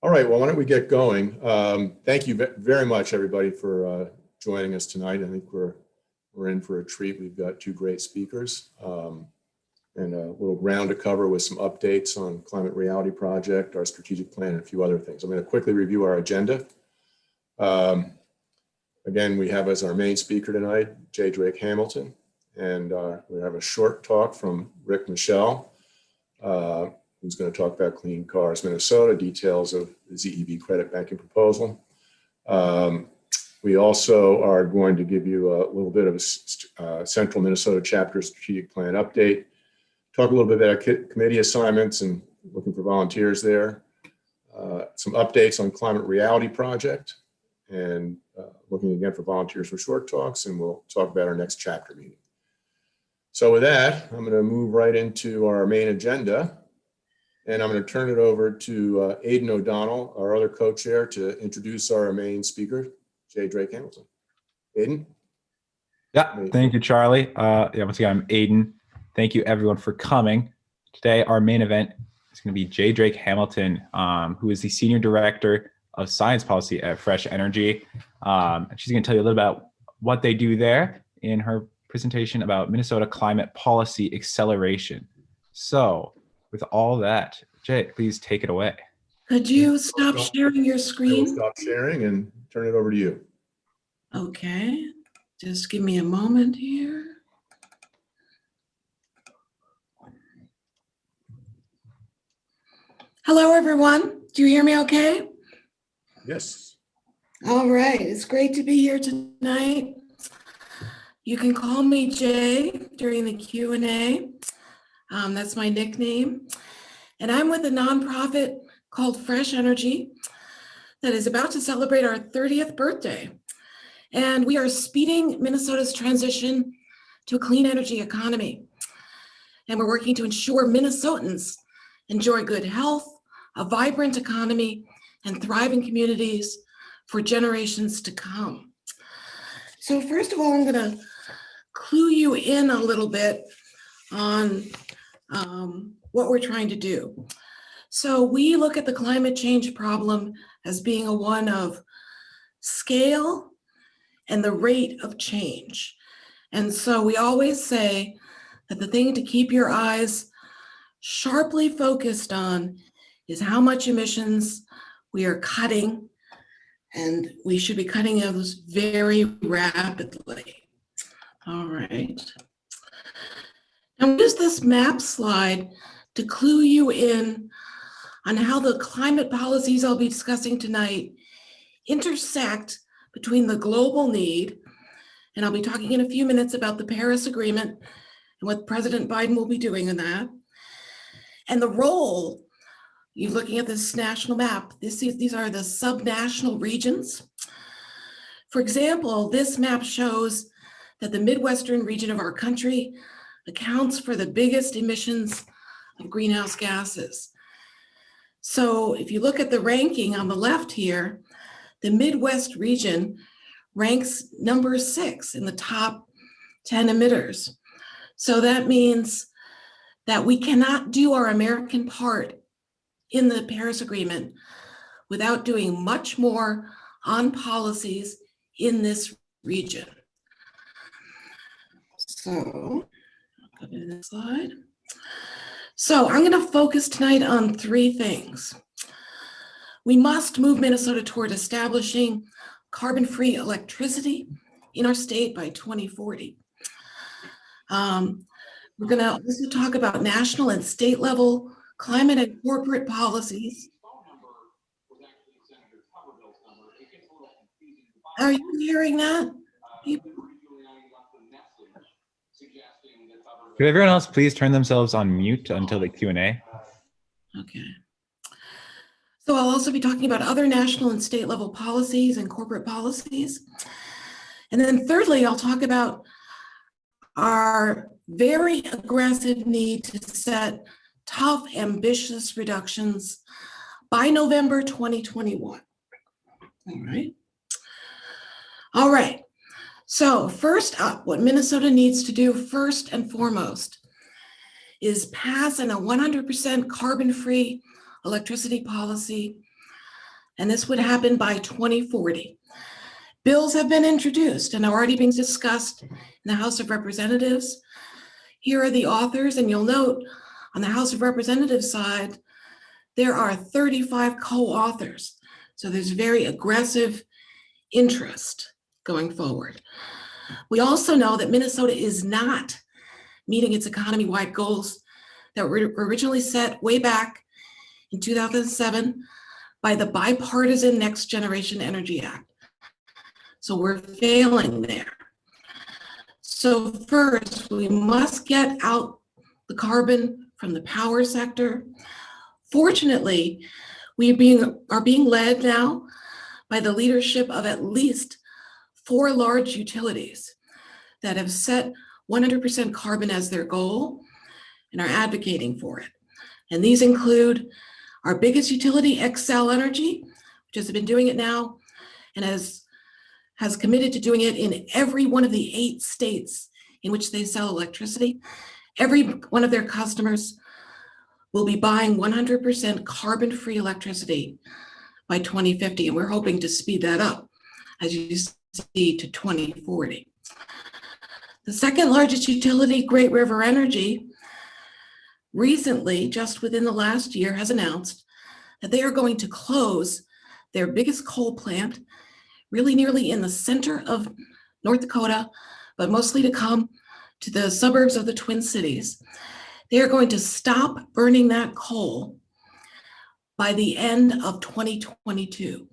All right, well, why don't we get going? Thank you very much, everybody, for joining us tonight. I think we're in for a treat. We've got two great speakers and a little ground to cover with some updates on Climate Reality Project, our strategic plan, and a few other things. I'm going to quickly review our agenda. Again, we have as our main speaker tonight, J. Drake Hamilton, and we have a short talk from Rick Michel, who's going to talk about Clean Cars Minnesota, details of the ZEV Credit banking proposal. We also are going to give you a little bit of a Central Minnesota Chapter Strategic Plan update, talk a little bit about committee assignments and looking for volunteers there, some updates on Climate Reality Project, and looking again for volunteers for short talks, and we'll talk about our next chapter meeting. So with that, I'm going to move right into our main agenda, and I'm going to turn it over to Aidan O'Donnell, our other co-chair, to introduce our main speaker, J. Drake Hamilton. Aidan? Yeah, thank you, Charlie. Once again, I'm Aidan. Thank you, everyone, for coming. Today, our main event is going to be J. Drake Hamilton, who is the Senior Director of Science Policy at Fresh Energy. And she's going to tell you a little about what they do there in her presentation about Minnesota climate policy acceleration. So with all that, Jay, please take it away. Could you stop sharing your screen? Stop sharing and turn it over to you. Okay, just give me a moment here. Hello, everyone. Do you hear me okay? Yes. All right, it's great to be here tonight. You can call me Jay during the Q&A. That's my nickname. And I'm with a nonprofit called Fresh Energy that is about to celebrate our 30th birthday. And we are speeding Minnesota's transition to a clean energy economy. And we're working to ensure Minnesotans enjoy good health, a vibrant economy, and thriving communities for generations to come. So first of all, I'm going to clue you in a little bit on what we're trying to do. So we look at the climate change problem as being a one of scale and the rate of change. And so we always say that the thing to keep your eyes sharply focused on is how much emissions we are cutting, and we should be cutting those very rapidly. All right. Now, use this map slide to clue you in on how the climate policies I'll be discussing tonight intersect between the global need, and I'll be talking in a few minutes about the Paris Agreement and what President Biden will be doing in that, and the role. You're looking at this national map. These are the subnational regions. For example, this map shows that the Midwestern region of our country accounts for the biggest emissions of greenhouse gases. So if you look at the ranking on the left here, the Midwest region ranks number 6 in the top 10 emitters. So that means that we cannot do our American part in the Paris Agreement without doing much more on policies in this region. So, I'll go to the next slide. So I'm going to focus tonight on 3 things. We must move Minnesota toward establishing carbon-free electricity in our state by 2040. We're going to also talk about national and state level climate and corporate policies. Are you hearing that? Could everyone else please turn themselves on mute until the Q&A? Okay. So I'll also be talking about other national and state level policies and corporate policies. And then thirdly, I'll talk about our very aggressive need to set tough, ambitious reductions by November 2021. All right. So first up, what Minnesota needs to do first and foremost is pass a 100% carbon-free electricity policy and this would happen by 2040. Bills have been introduced and are already being discussed in the House of Representatives. Here are the authors, and you'll note on the House of Representatives side, there are 35 co-authors. So there's very aggressive interest going forward. We also know that Minnesota is not meeting its economy-wide goals that were originally set way back in 2007 by the bipartisan Next Generation Energy Act. So we're failing there. So first, we must get out the carbon from the power sector. Fortunately, we are being led now by the leadership of at least 4 large utilities that have set 100% carbon as their goal and are advocating for it. And these include our biggest utility, Xcel Energy, which has been doing it now and has committed to doing it in every one of the 8 states in which they sell electricity. Every one of their customers will be buying 100% carbon-free electricity by 2050, and we're hoping to speed that up, as you see, to 2040. The second largest utility, Great River Energy, recently, just within the last year, has announced that they are going to close their biggest coal plant, really nearly in the center of North Dakota, but mostly to come to the suburbs of the Twin Cities. They are going to stop burning that coal by the end of 2022,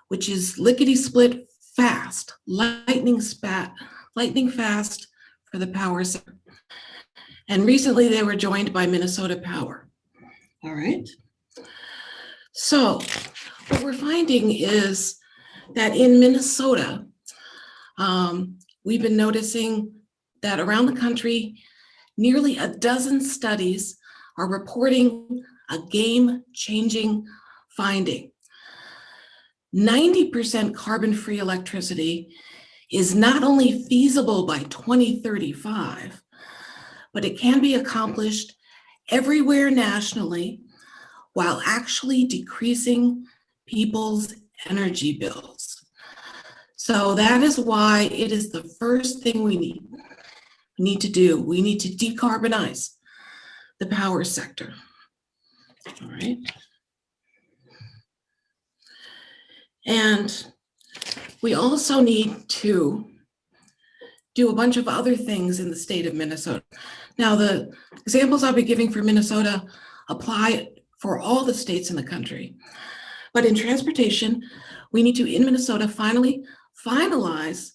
which is lickety-split fast, lightning fast for the power sector. And recently they were joined by Minnesota Power. All right. So what we're finding is that in Minnesota, we've been noticing that around the country, nearly a dozen studies are reporting a game-changing finding. 90% carbon-free electricity is not only feasible by 2035, but it can be accomplished everywhere nationally while actually decreasing people's energy bills. So that is why it is the first thing we need to do. We need to decarbonize the power sector. All right. And we also need to do a bunch of other things in the state of Minnesota. Now, the examples I'll be giving for Minnesota apply for all the states in the country. But in transportation, we need to, in Minnesota, finally finalize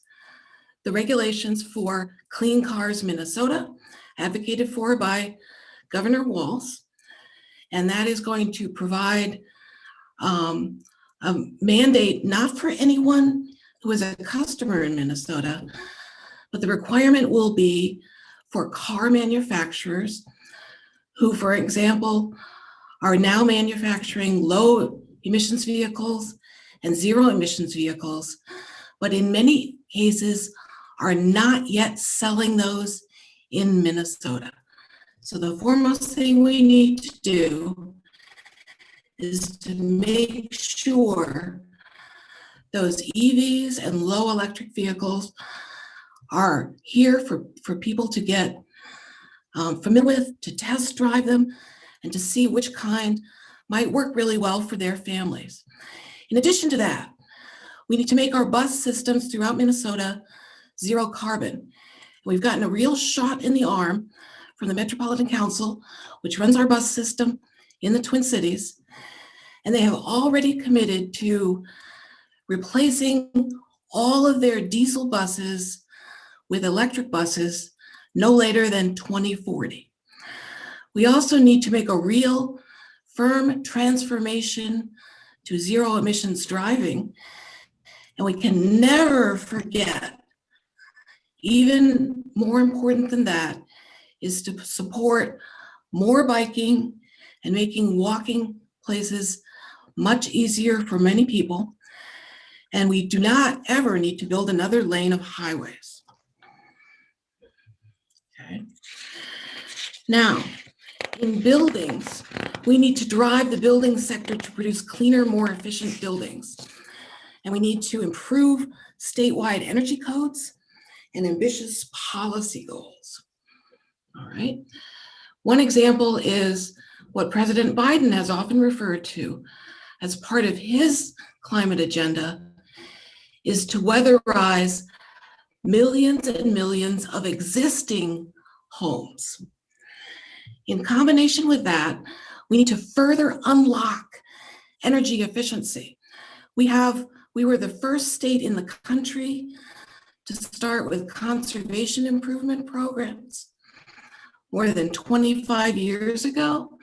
the regulations for Clean Cars Minnesota, advocated for by Governor Walz. And that is going to provide a mandate not for anyone who is a customer in Minnesota, but the requirement will be for car manufacturers who, for example, are now manufacturing low emissions vehicles and zero emissions vehicles, but in many cases are not yet selling those in Minnesota. So the foremost thing we need to do is to make sure those EVs and low electric vehicles are here for people to get familiar with, to test drive them, and to see which kind might work really well for their families. In addition to that, we need to make our bus systems throughout Minnesota zero carbon. We've gotten a real shot in the arm from the Metropolitan Council, which runs our bus system in the Twin Cities, and they have already committed to replacing all of their diesel buses with electric buses no later than 2040. We also need to make a real firm transformation to zero emissions driving. And we can never forget, even more important than that, is to support more biking and making walking places much easier for many people. And we do not ever need to build another lane of highways. Okay. Now, in buildings, we need to drive the building sector to produce cleaner, more efficient buildings. And we need to improve statewide energy codes and ambitious policy goals. All right. One example is what President Biden has often referred to as part of his climate agenda is to weatherize millions and millions of existing homes. In combination with that, we need to further unlock energy efficiency. We were the first state in the country to start with conservation improvement programs more than 25 years ago.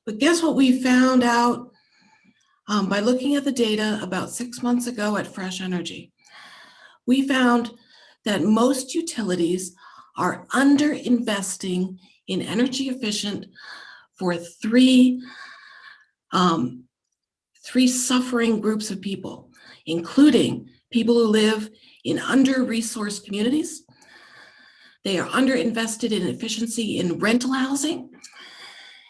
But guess what we found out by looking at the data about 6 months ago at Fresh Energy? We found that most utilities are under-investing in energy efficient for three suffering groups of people, including people who live in under-resourced communities. They are under-invested in efficiency in rental housing,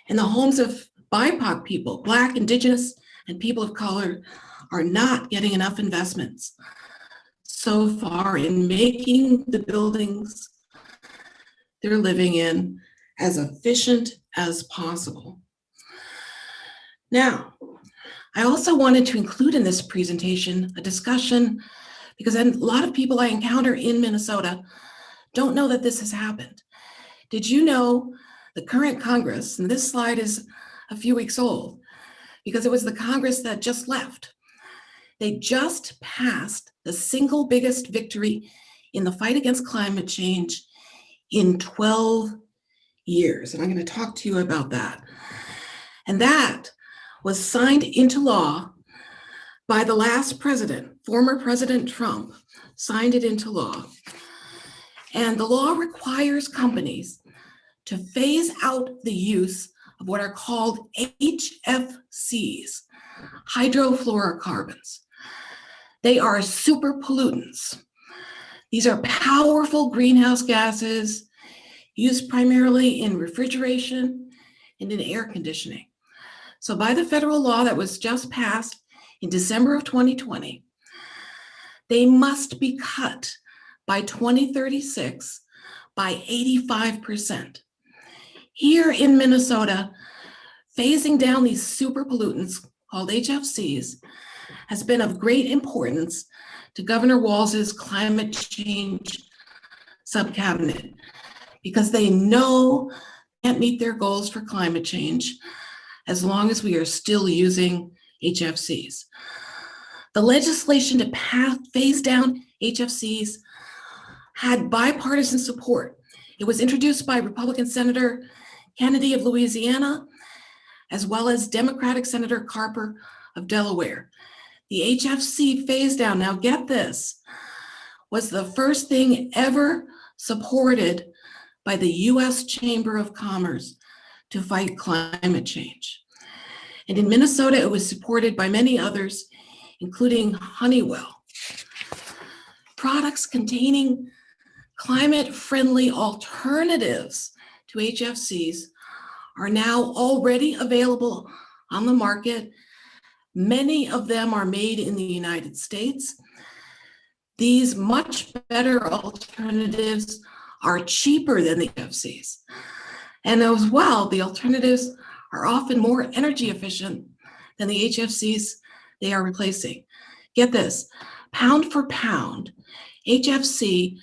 and the homes of BIPOC people, Black, Indigenous, and people of color are not getting enough investments so far in making the buildings they're living in as efficient as possible. Now, I also wanted to include in this presentation a discussion because a lot of people I encounter in Minnesota don't know that this has happened. Did you know the current Congress, and this slide is a few weeks old, because it was the Congress that just left. They just passed the single biggest victory in the fight against climate change in 12 years. And I'm going to talk to you about that. And that was signed into law by the last president, former President Trump, signed it into law. And the law requires companies to phase out the use of what are called HFCs, hydrofluorocarbons. They are super pollutants. These are powerful greenhouse gases used primarily in refrigeration and in air conditioning. So by the federal law that was just passed in December of 2020, they must be cut by 2036 by 85%. Here in Minnesota, phasing down these super pollutants called HFCs has been of great importance to Governor Walz's climate change subcabinet because they know they can't meet their goals for climate change as long as we are still using HFCs. The legislation to phase down HFCs had bipartisan support. It was introduced by Republican Senator Kennedy of Louisiana, as well as Democratic Senator Carper of Delaware. The HFC phase down, now get this, was the first thing ever supported by the US Chamber of Commerce to fight climate change. And in Minnesota, it was supported by many others, including Honeywell. Products containing climate-friendly alternatives to HFCs are now already available on the market. Many of them are made in the United States. These much better alternatives are cheaper than the HFCs. And as well, the alternatives are often more energy efficient than the HFCs they are replacing. Get this, pound for pound, HFC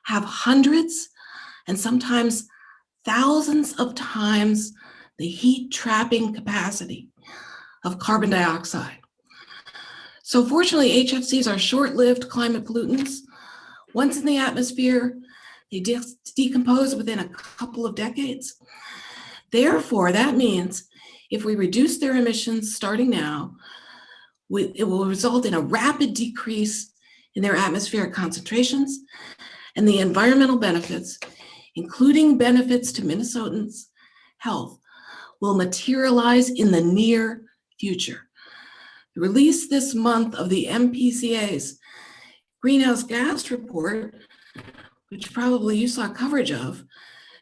have hundreds and sometimes thousands of times the heat trapping capacity of carbon dioxide. So fortunately, HFCs are short-lived climate pollutants. Once in the atmosphere, they decompose within a couple of decades. Therefore, that means if we reduce their emissions starting now, it will result in a rapid decrease in their atmospheric concentrations, and the environmental benefits, including benefits to Minnesotans' health, will materialize in the near future. The release this month of the MPCA's greenhouse gas report, which probably you saw coverage of,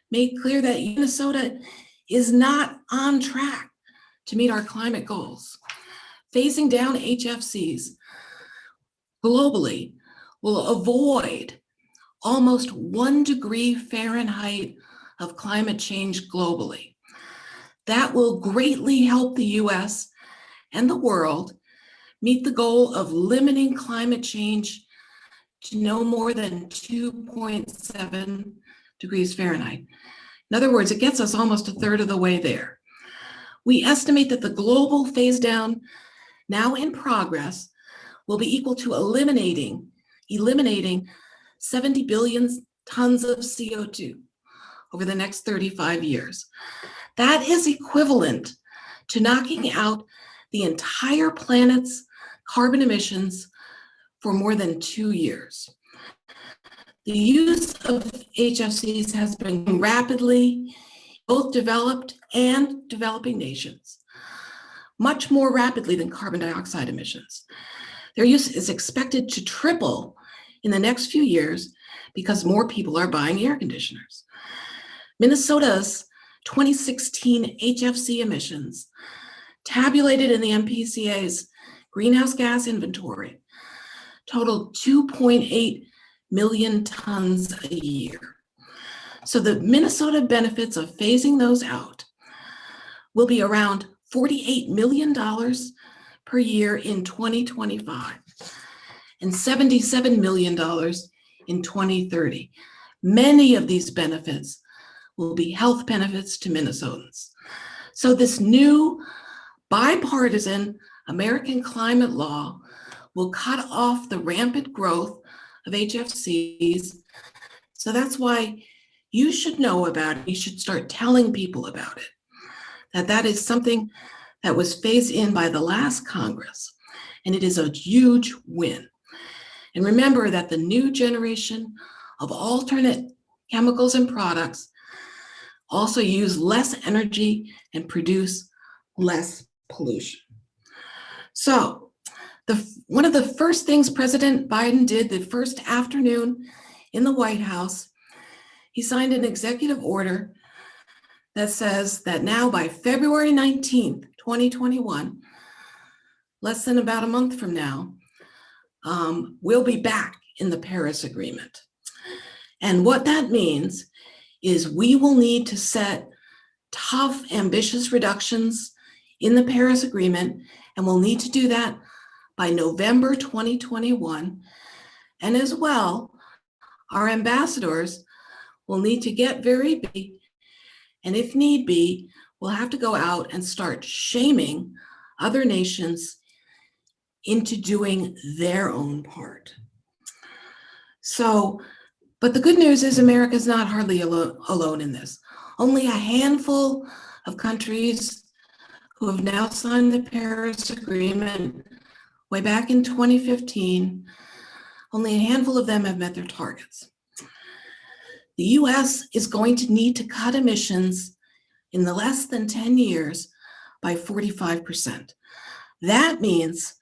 made clear that Minnesota is not on track to meet our climate goals. Phasing down HFCs globally will avoid almost 1 degree Fahrenheit of climate change globally. That will greatly help the US and the world meet the goal of limiting climate change to no more than 2.7 degrees Fahrenheit. In other words, it gets us almost a third of the way there. We estimate that the global phase down now in progress will be equal to eliminating 70 billion tons of CO2 over the next 35 years. That is equivalent to knocking out the entire planet's carbon emissions for more than 2 years. The use of HFCs has been rapidly, both developed and developing nations, much more rapidly than carbon dioxide emissions. Their use is expected to triple in the next few years because more people are buying air conditioners. Minnesota's 2016 HFC emissions, tabulated in the MPCA's greenhouse gas inventory, totaled 2.8 million tons a year. So the Minnesota benefits of phasing those out will be around $48 million per year in 2025 and $77 million in 2030. Many of these benefits will be health benefits to Minnesotans. So this new bipartisan American climate law will cut off the rampant growth of HFCs. So that's why you should know about it. You should start telling people about it, that is something that was phased in by the last Congress, and it is a huge win. And remember that the new generation of alternate chemicals and products also use less energy and produce less pollution. So one of the first things President Biden did the first afternoon in the White House, he signed an executive order that says that now by February 19th, 2021, less than about a month from now, we'll be back in the Paris Agreement. And what that means is we will need to set tough, ambitious reductions in the Paris Agreement, and we'll need to do that by November 2021. And as well, our ambassadors will need to get very big, and if need be, we'll have to go out and start shaming other nations into doing their own part. So, but the good news is America's not hardly alone in this. Only a handful of countries who have now signed the Paris Agreement way back in 2015, only a handful of them have met their targets. The US is going to need to cut emissions in the less than 10 years by 45%. That means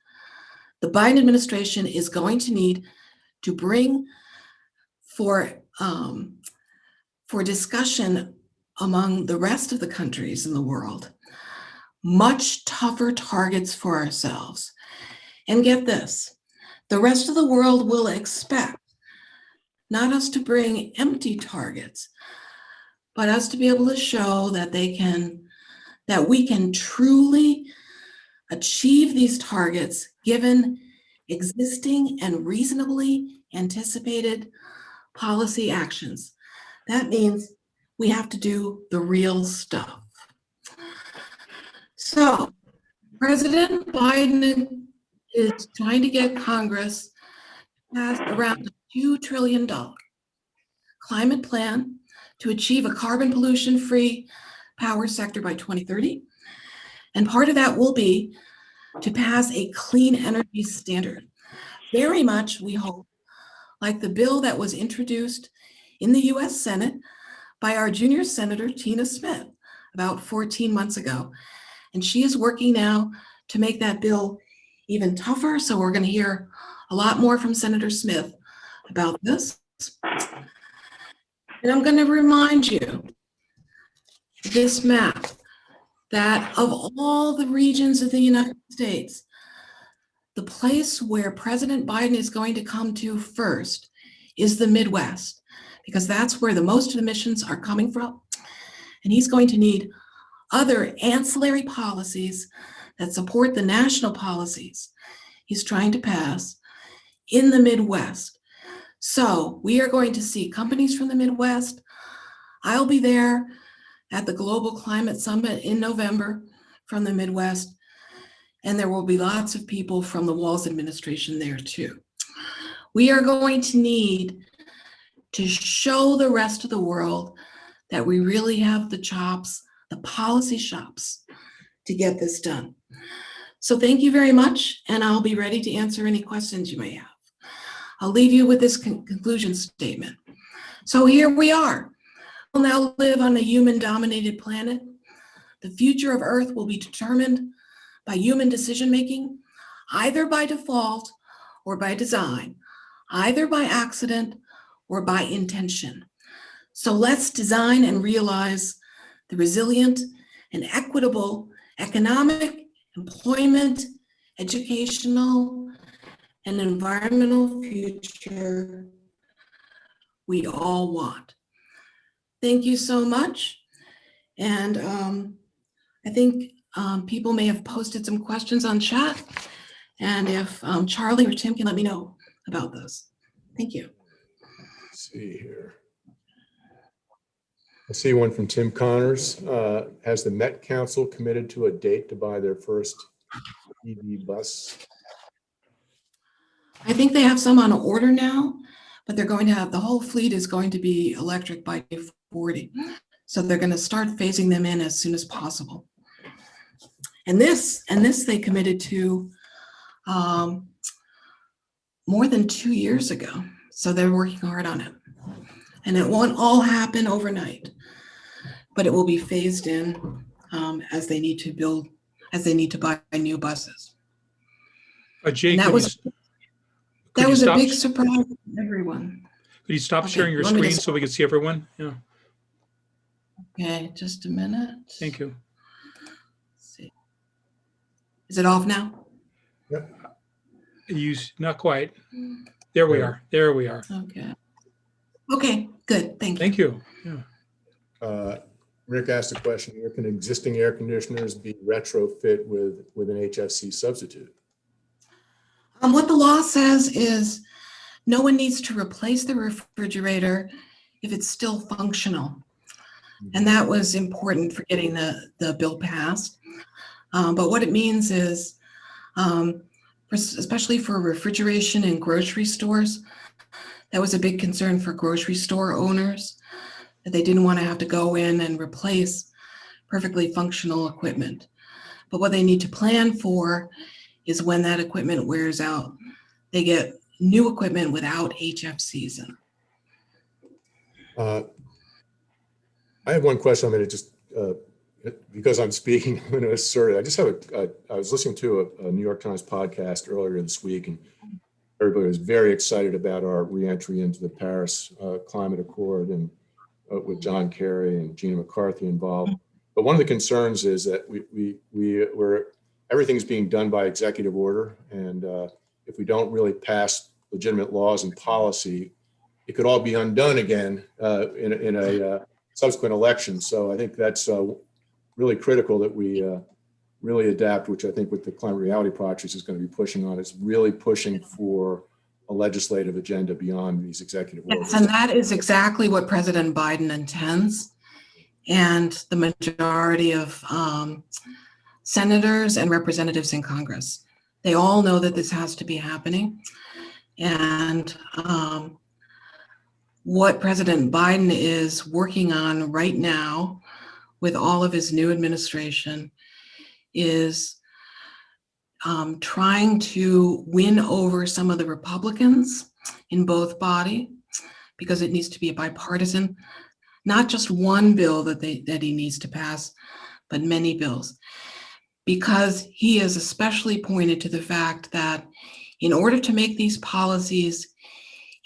the Biden administration is going to need to bring for discussion among the rest of the countries in the world much tougher targets for ourselves. And get this, the rest of the world will expect not us to bring empty targets, but us to be able to show that we can truly achieve these targets given existing and reasonably anticipated policy actions. That means we have to do the real stuff. So President Biden is trying to get Congress to pass around a $2 trillion climate plan to achieve a carbon pollution-free power sector by 2030. And part of that will be to pass a clean energy standard. Very much, we hope, like the bill that was introduced in the US Senate by our junior Senator, Tina Smith, about 14 months ago. And she is working now to make that bill even tougher. So we're going to hear a lot more from Senator Smith about this. And I'm going to remind you this map that of all the regions of the United States, the place where President Biden is going to come to first is the Midwest, because that's where the most of the emissions are coming from. And he's going to need other ancillary policies that support the national policies he's trying to pass in the Midwest. So we are going to see companies from the Midwest. I'll be there at the Global Climate Summit in November from the Midwest, and there will be lots of people from the Walz administration there too. We are going to need to show the rest of the world that we really have the chops, the policy chops to get this done. So thank you very much, and I'll be ready to answer any questions you may have. I'll leave you with this conclusion statement. So here we are. We'll now live on a human-dominated planet. The future of Earth will be determined by human decision-making, either by default or by design, either by accident or by intention. So let's design and realize the resilient and equitable economic, employment, educational, and environmental future we all want. Thank you so much. And I think people may have posted some questions on chat. And if Charlie or Tim can let me know about those. Thank you. Let's see here. I see one from Tim Connors. Has the Met Council committed to a date to buy their first EV bus? I think they have some on order now, but they're going to have, the whole fleet is going to be electric by 2040. So they're going to start phasing them in as soon as possible. And this they committed to more than 2 years ago. So they're working hard on it. And it won't all happen overnight, but it will be phased in as they need to build, as they need to buy new buses. Jay, that was a big surprise to everyone. Could you stop sharing your screen so we can see everyone? Yeah. Okay, just a minute. Thank you. Let's see. Is it off now? Yep. Not quite. There we are. There we are. Okay. Okay, good. Thank you. Thank you. Yeah. Rick asked a question here. Can existing air conditioners be retrofit with an HFC substitute? What the law says is no one needs to replace the refrigerator if it's still functional. And that was important for getting the bill passed. But what it means is, especially for refrigeration in grocery stores, that was a big concern for grocery store owners, that they didn't want to have to go in and replace perfectly functional equipment. But what they need to plan for is when that equipment wears out, they get new equipment without HFCs in it. I have one question. I'm going to just, because I'm speaking, I'm going to assert it. I just have I was listening to a New York Times podcast earlier this week, and everybody was very excited about our reentry into the Paris Climate Accord, and with John Kerry and Gina McCarthy involved. But one of the concerns is that everything's being done by executive order, and if we don't really pass legitimate laws and policy, it could all be undone again in a subsequent election. So I think that's really critical that we really adapt, which I think with the Climate Reality Project is going to be pushing on. It's really pushing for a legislative agenda beyond these executive orders. Yes, and that is exactly what President Biden intends. And the majority of senators and representatives in Congress, they all know that this has to be happening. And what President Biden is working on right now with all of his new administration is trying to win over some of the Republicans in both bodies, because it needs to be a bipartisan, not just one bill that he needs to pass, but many bills. Because he has especially pointed to the fact that in order to make these policies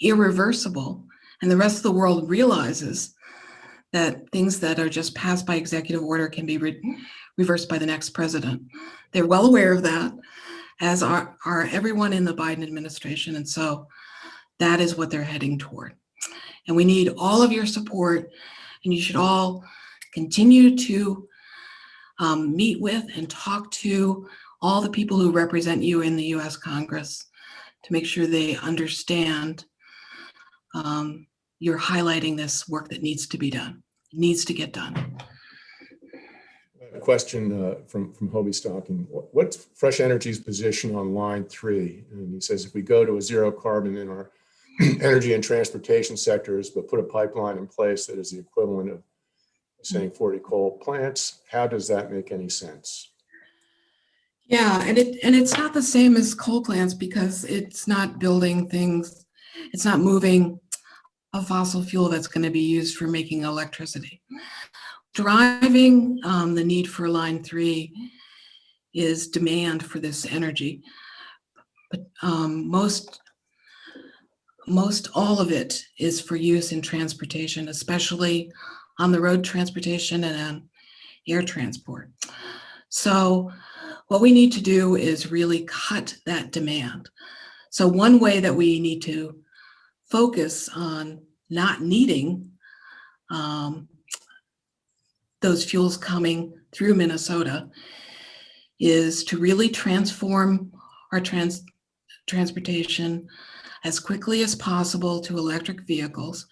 irreversible, and the rest of the world realizes that things that are just passed by executive order can be reversed by the next president. They're well aware of that, as are everyone in the Biden administration. And so that is what they're heading toward. And we need all of your support, and you should all continue to meet with and talk to all the people who represent you in the US Congress to make sure they understand you're highlighting this work that needs to be done. It needs to get done. A question from Hobie Stocking. What's Fresh Energy's position on line 3? And he says, if we go to a zero carbon in our energy and transportation sectors, but put a pipeline in place that is the equivalent of, saying, 40 coal plants, how does that make any sense? Yeah, and it's not the same as coal plants because it's not building things, it's not moving a fossil fuel that's going to be used for making electricity. Driving the need for line 3 is demand for this energy, but most all of it is for use in transportation, especially on the road transportation and on air transport. So what we need to do is really cut that demand. So one way that we need to focus on not needing those fuels coming through Minnesota is to really transform our transportation as quickly as possible to electric vehicles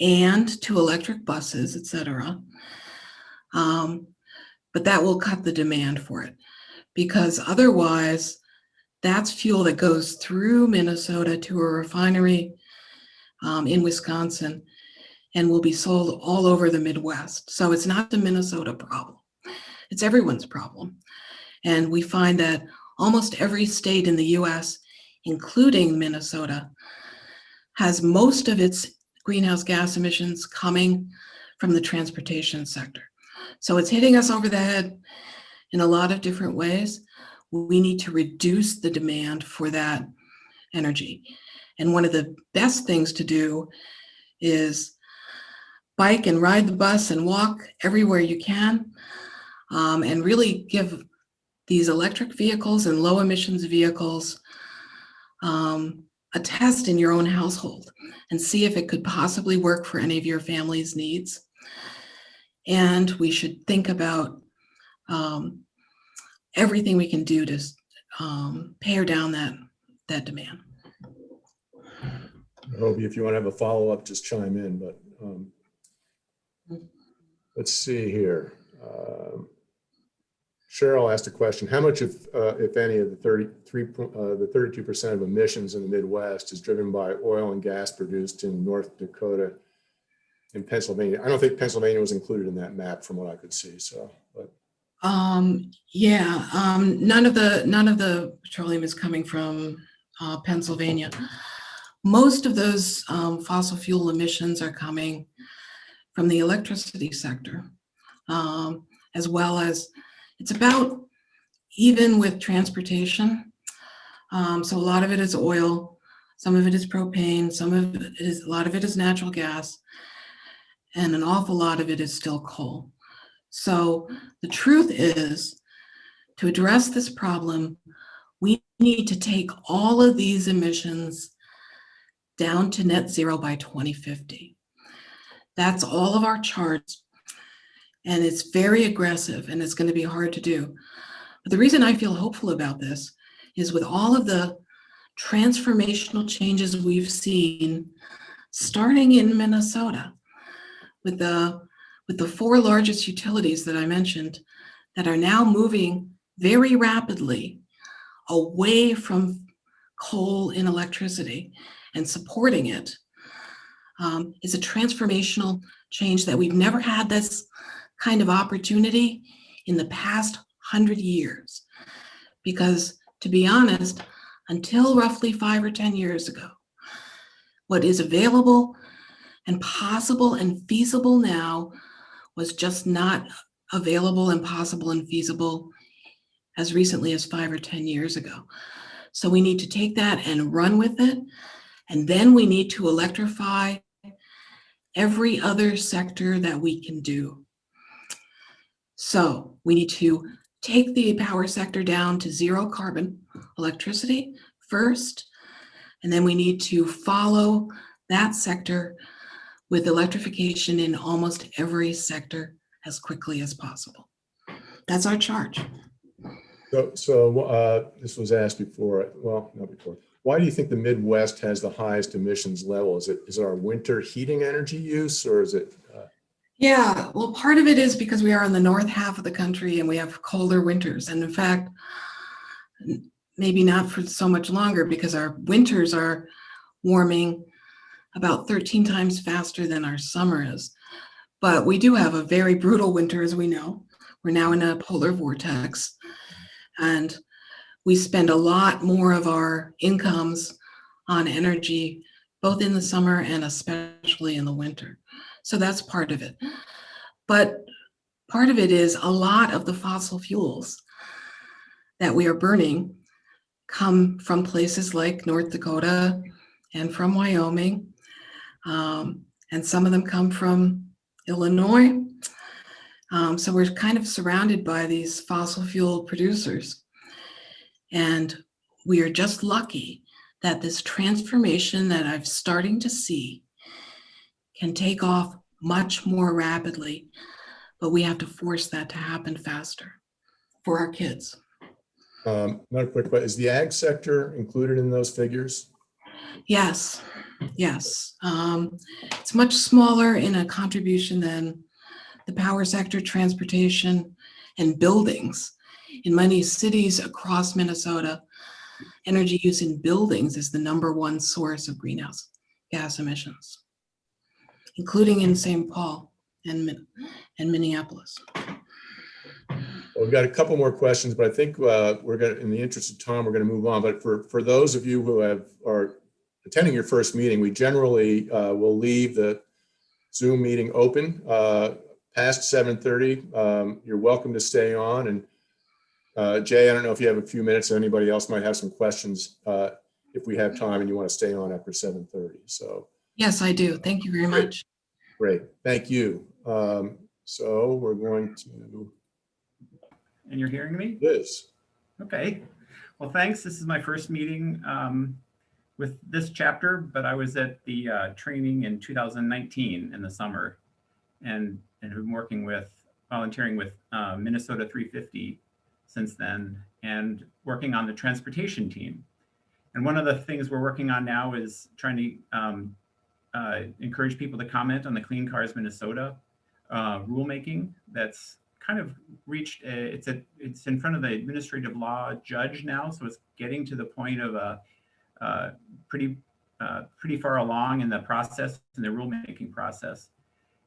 and to electric buses, et cetera. But that will cut the demand for it, because otherwise that's fuel that goes through Minnesota to a refinery in Wisconsin and will be sold all over the Midwest. So it's not the Minnesota problem, it's everyone's problem. And we find that almost every state in the US, including Minnesota, has most of its greenhouse gas emissions coming from the transportation sector. So it's hitting us over the head in a lot of different ways. We need to reduce the demand for that energy. And one of the best things to do is bike and ride the bus and walk everywhere you can, and really give these electric vehicles and low emissions vehicles a test in your own household and see if it could possibly work for any of your family's needs. And we should think about everything we can do to pare down that demand. Hobie, if you want to have a follow-up, just chime in, but let's see here. Cheryl asked a question: how much, if any, of the 32% of emissions in the Midwest is driven by oil and gas produced in North Dakota and Pennsylvania? I don't think Pennsylvania was included in that map from what I could see. So, but none of the petroleum is coming from Pennsylvania. Most of those fossil fuel emissions are coming from the electricity sector, as well as it's about even with transportation. So a lot of it is oil, some of it is propane, a lot of it is natural gas, and an awful lot of it is still coal. So the truth is, to address this problem, we need to take all of these emissions down to net zero by 2050. That's all of our charts. And it's very aggressive and it's going to be hard to do. But the reason I feel hopeful about this is with all of the transformational changes we've seen starting in Minnesota with the 4 largest utilities that I mentioned that are now moving very rapidly away from coal in electricity and supporting it, is a transformational change that we've never had this kind of opportunity in the past 100 years. Because to be honest, until roughly 5 or 10 years ago, what is available and possible and feasible now was just not available and possible and feasible as recently as 5 or 10 years ago. So we need to take that and run with it. And then we need to electrify every other sector that we can do. So we need to take the power sector down to zero carbon electricity first, and then we need to follow that sector with electrification in almost every sector as quickly as possible. That's our charge. So this was asked before, well, not before. Why do you think the Midwest has the highest emissions level? Is it our winter heating energy use, or is it? Yeah, well, part of it is because we are in the north half of the country and we have colder winters. And in fact, maybe not for so much longer, because our winters are warming about 13 times faster than our summer is. But we do have a very brutal winter, as we know. We're now in a polar vortex, and we spend a lot more of our incomes on energy, both in the summer and especially in the winter. So that's part of it. But part of it is a lot of the fossil fuels that we are burning come from places like North Dakota and from Wyoming. And some of them come from Illinois. So we're kind of surrounded by these fossil fuel producers. And we are just lucky that this transformation that I'm starting to see can take off much more rapidly, but we have to force that to happen faster for our kids. Not quick, but is the ag sector included in those figures? Yes, yes. It's much smaller in a contribution than the power sector, transportation, and buildings. In many cities across Minnesota, energy use in buildings is the #1 source of greenhouse gas emissions, including in St. Paul and Minneapolis. Well, we've got a couple more questions, but I think we're going to, in the interest of time, we're going to move on. But for those of you who are attending your first meeting, we generally will leave the Zoom meeting open past 7:30. You're welcome to stay on. And Jay, I don't know if you have a few minutes, or anybody else might have some questions if we have time and you want to stay on after 7:30. So yes, I do. Thank you very much. Great, thank you. So we're going to. And you're hearing me? Liz. Okay. Well, thanks. This is my first meeting with this chapter, but I was at the training in 2019 in the summer, and have been volunteering with Minnesota 350 since then, and working on the transportation team. And one of the things we're working on now is trying to encourage people to comment on the Clean Cars Minnesota rulemaking that's kind of reached it's in front of the administrative law judge now, so it's getting to the point of a pretty far along in the process, in the rulemaking process.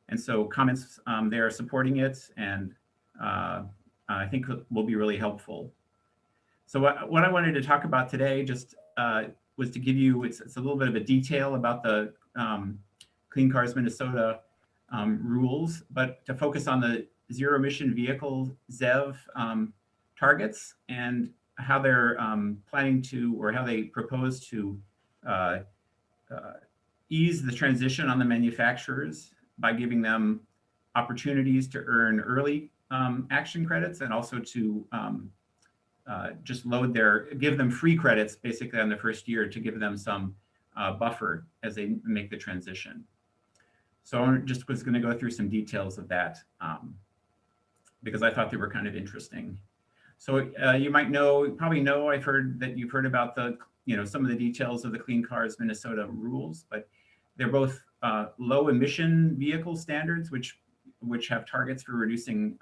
And so comments they are supporting it, and I think will be really helpful. So what I wanted to talk about today just was to give you it's a little bit of a detail about the Clean Cars Minnesota rules, but to focus on the zero emission vehicle ZEV targets and how they're planning to, or how they propose to ease the transition on the manufacturers by giving them opportunities to earn early action credits, and also to just give them free credits basically on the first year to give them some buffer as they make the transition. So I just was going to go through some details of that because I thought they were kind of interesting. So you might probably know, you've heard about some of the details of the Clean Cars Minnesota rules, but they're both low emission vehicle standards, which have targets for reducing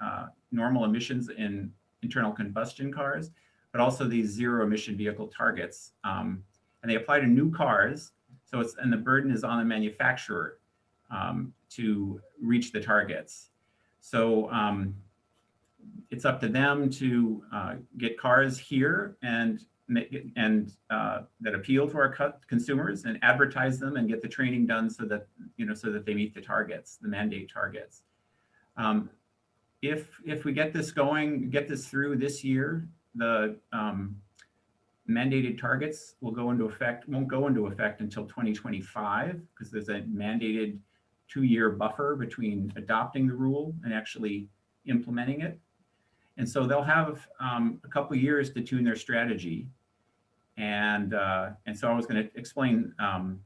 normal emissions in internal combustion cars, but also these zero emission vehicle targets. And they apply to new cars. So and the burden is on the manufacturer to reach the targets. So it's up to them to get cars here and that appeal to our consumers, and advertise them and get the training done so that they meet the targets, the mandate targets. If we get this through this year, the mandated targets won't go into effect until 2025, because there's a mandated 2-year buffer between adopting the rule and actually implementing it. And so they'll have a couple of years to tune their strategy. And so I was going to explain some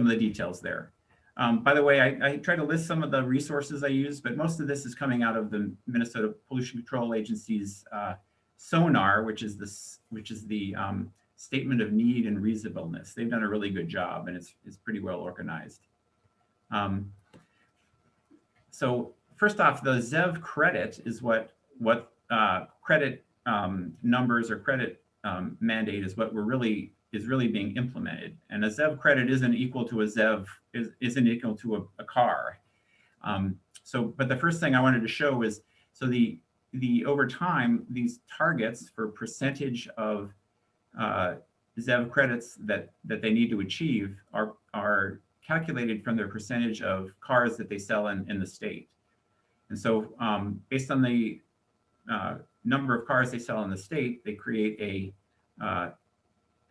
of the details there. By the way, I try to list some of the resources I use, but most of this is coming out of the Minnesota Pollution Control Agency's SONAR, which is the Statement of Need and Reasonableness. They've done a really good job, and it's pretty well organized. So first off, the ZEV credit is what credit numbers or credit mandate is what is really being implemented. And a ZEV credit isn't equal to a ZEV, isn't equal to a car. But the first thing I wanted to show is, so the over time, these targets for percentage of ZEV credits that they need to achieve are calculated from their percentage of cars that they sell in the state. And so based on the number of cars they sell in the state, they create a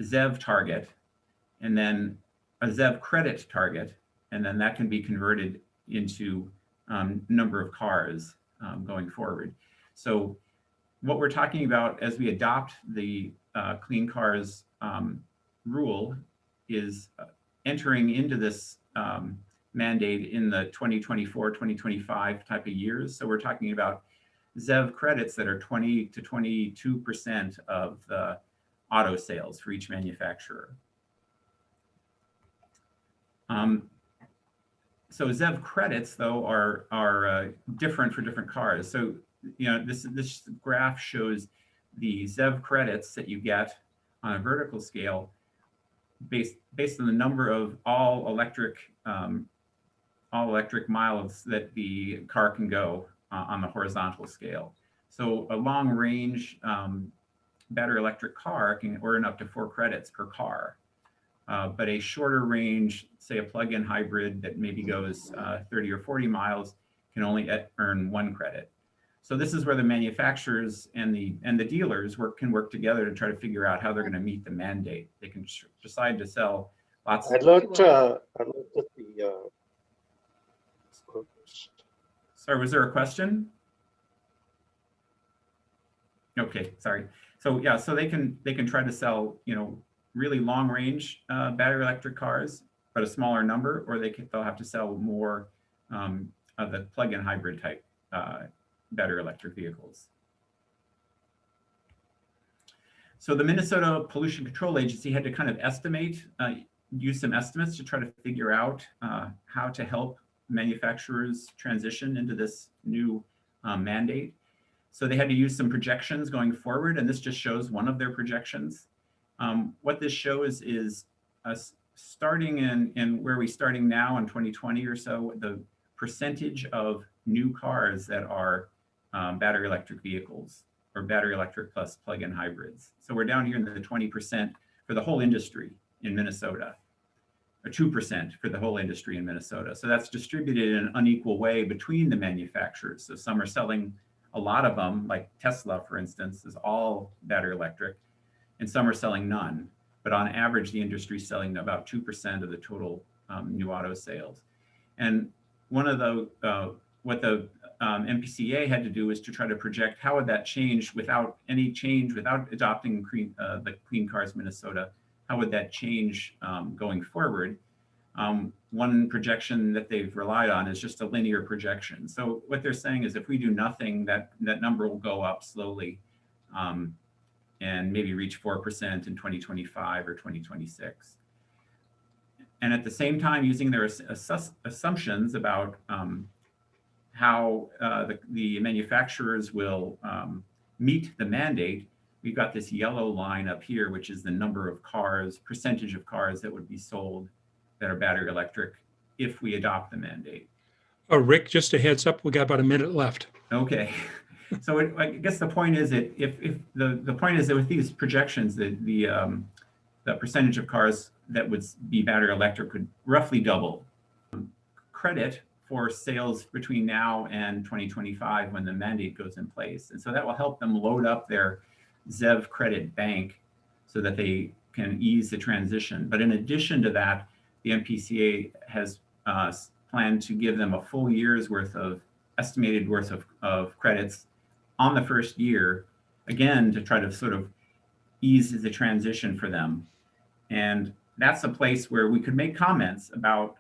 ZEV target, and then a ZEV credit target, and then that can be converted into number of cars going forward. So what we're talking about as we adopt the Clean Cars rule is entering into this mandate in the 2024, 2025 type of years. So we're talking about ZEV credits that are 20 to 22% of the auto sales for each manufacturer. So ZEV credits, though, are different for different cars. So, this graph shows the ZEV credits that you get on a vertical scale based on the number of all electric miles that the car can go on the horizontal scale. So a long range battery electric car can earn up to 4 credits per car. But a shorter range, say a plug-in hybrid that maybe goes 30 or 40 miles, can only earn 1 credit. So this is where the manufacturers and the dealers can work together to try to figure out how they're going to meet the mandate. They can decide to sell lots. I looked at the. Sorry, was there a question? Okay, sorry. So yeah, so they can try to sell really long range battery electric cars, but a smaller number, or they'll have to sell more of the plug-in hybrid type battery electric vehicles. So the Minnesota Pollution Control Agency had to kind of estimate, use some estimates to try to figure out how to help manufacturers transition into this new mandate. So they had to use some projections going forward, and this just shows one of their projections. What this shows is us starting in where we're starting now in 2020 or so, the percentage of new cars that are battery electric vehicles or battery electric plus plug-in hybrids. So we're down here in the 20% for the whole industry in Minnesota, or 2% for the whole industry in Minnesota. So that's distributed in an unequal way between the manufacturers. So some are selling a lot of them, like Tesla, for instance, is all battery electric, and some are selling none. But on average, the industry is selling about 2% of the total new auto sales. And one of the, what the MPCA had to do is to try to project how would that change without any change, without adopting the Clean Cars Minnesota, how would that change going forward? One projection that they've relied on is just a linear projection. So what they're saying is if we do nothing, that number will go up slowly and maybe reach 4% in 2025 or 2026. And at the same time, using their assumptions about how the manufacturers will meet the mandate, we've got this yellow line up here, which is the number of cars, percentage of cars that would be sold that are battery electric if we adopt the mandate. Oh, Rick, just a heads up, we got about a minute left. Okay. So I guess the point is that if the point is that with these projections, the percentage of cars that would be battery electric could roughly double. Credit for sales between now and 2025 when the mandate goes in place. And so that will help them load up their ZEV credit bank so that they can ease the transition. But in addition to that, the MPCA has planned to give them a full year's worth of estimated worth of credits on the first year, again, to try to sort of ease the transition for them. And that's a place where we could make comments about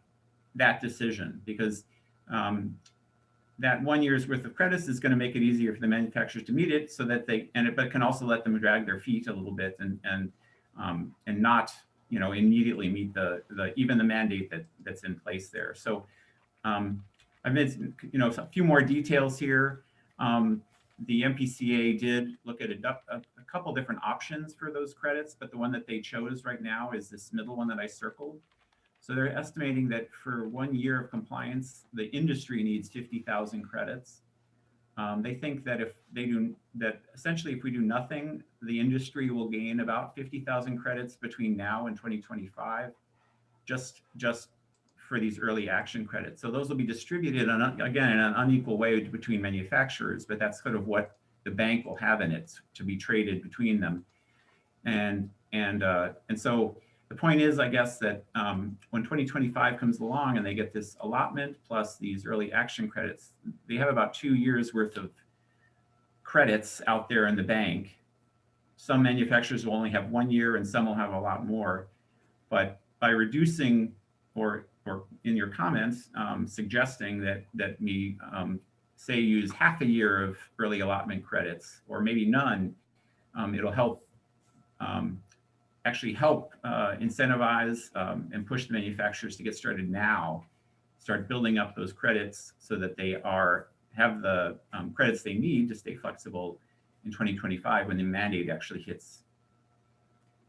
that decision, because that 1 year's worth of credits is going to make it easier for the manufacturers to meet it, so that but can also let them drag their feet a little bit and not, immediately meet even the mandate that's in place there. So I've made, a few more details here. The MPCA did look at a couple different options for those credits, but the one that they chose right now is this middle one that I circled. So they're estimating that for 1 year of compliance, the industry needs 50,000 credits. They think that essentially if we do nothing, the industry will gain about 50,000 credits between now and 2025, just for these early action credits. So those will be distributed again in an unequal way between manufacturers, but that's sort of what the bank will have in it to be traded between them. And so the point is, I guess, that when 2025 comes along and they get this allotment plus these early action credits, they have about 2 years worth of credits out there in the bank. Some manufacturers will only have 1 year and some will have a lot more. But by reducing or in your comments, suggesting that we say use half a year of early allotment credits, or maybe none, it'll help actually help incentivize and push the manufacturers to get started now, start building up those credits so that they have the credits they need to stay flexible in 2025 when the mandate actually hits.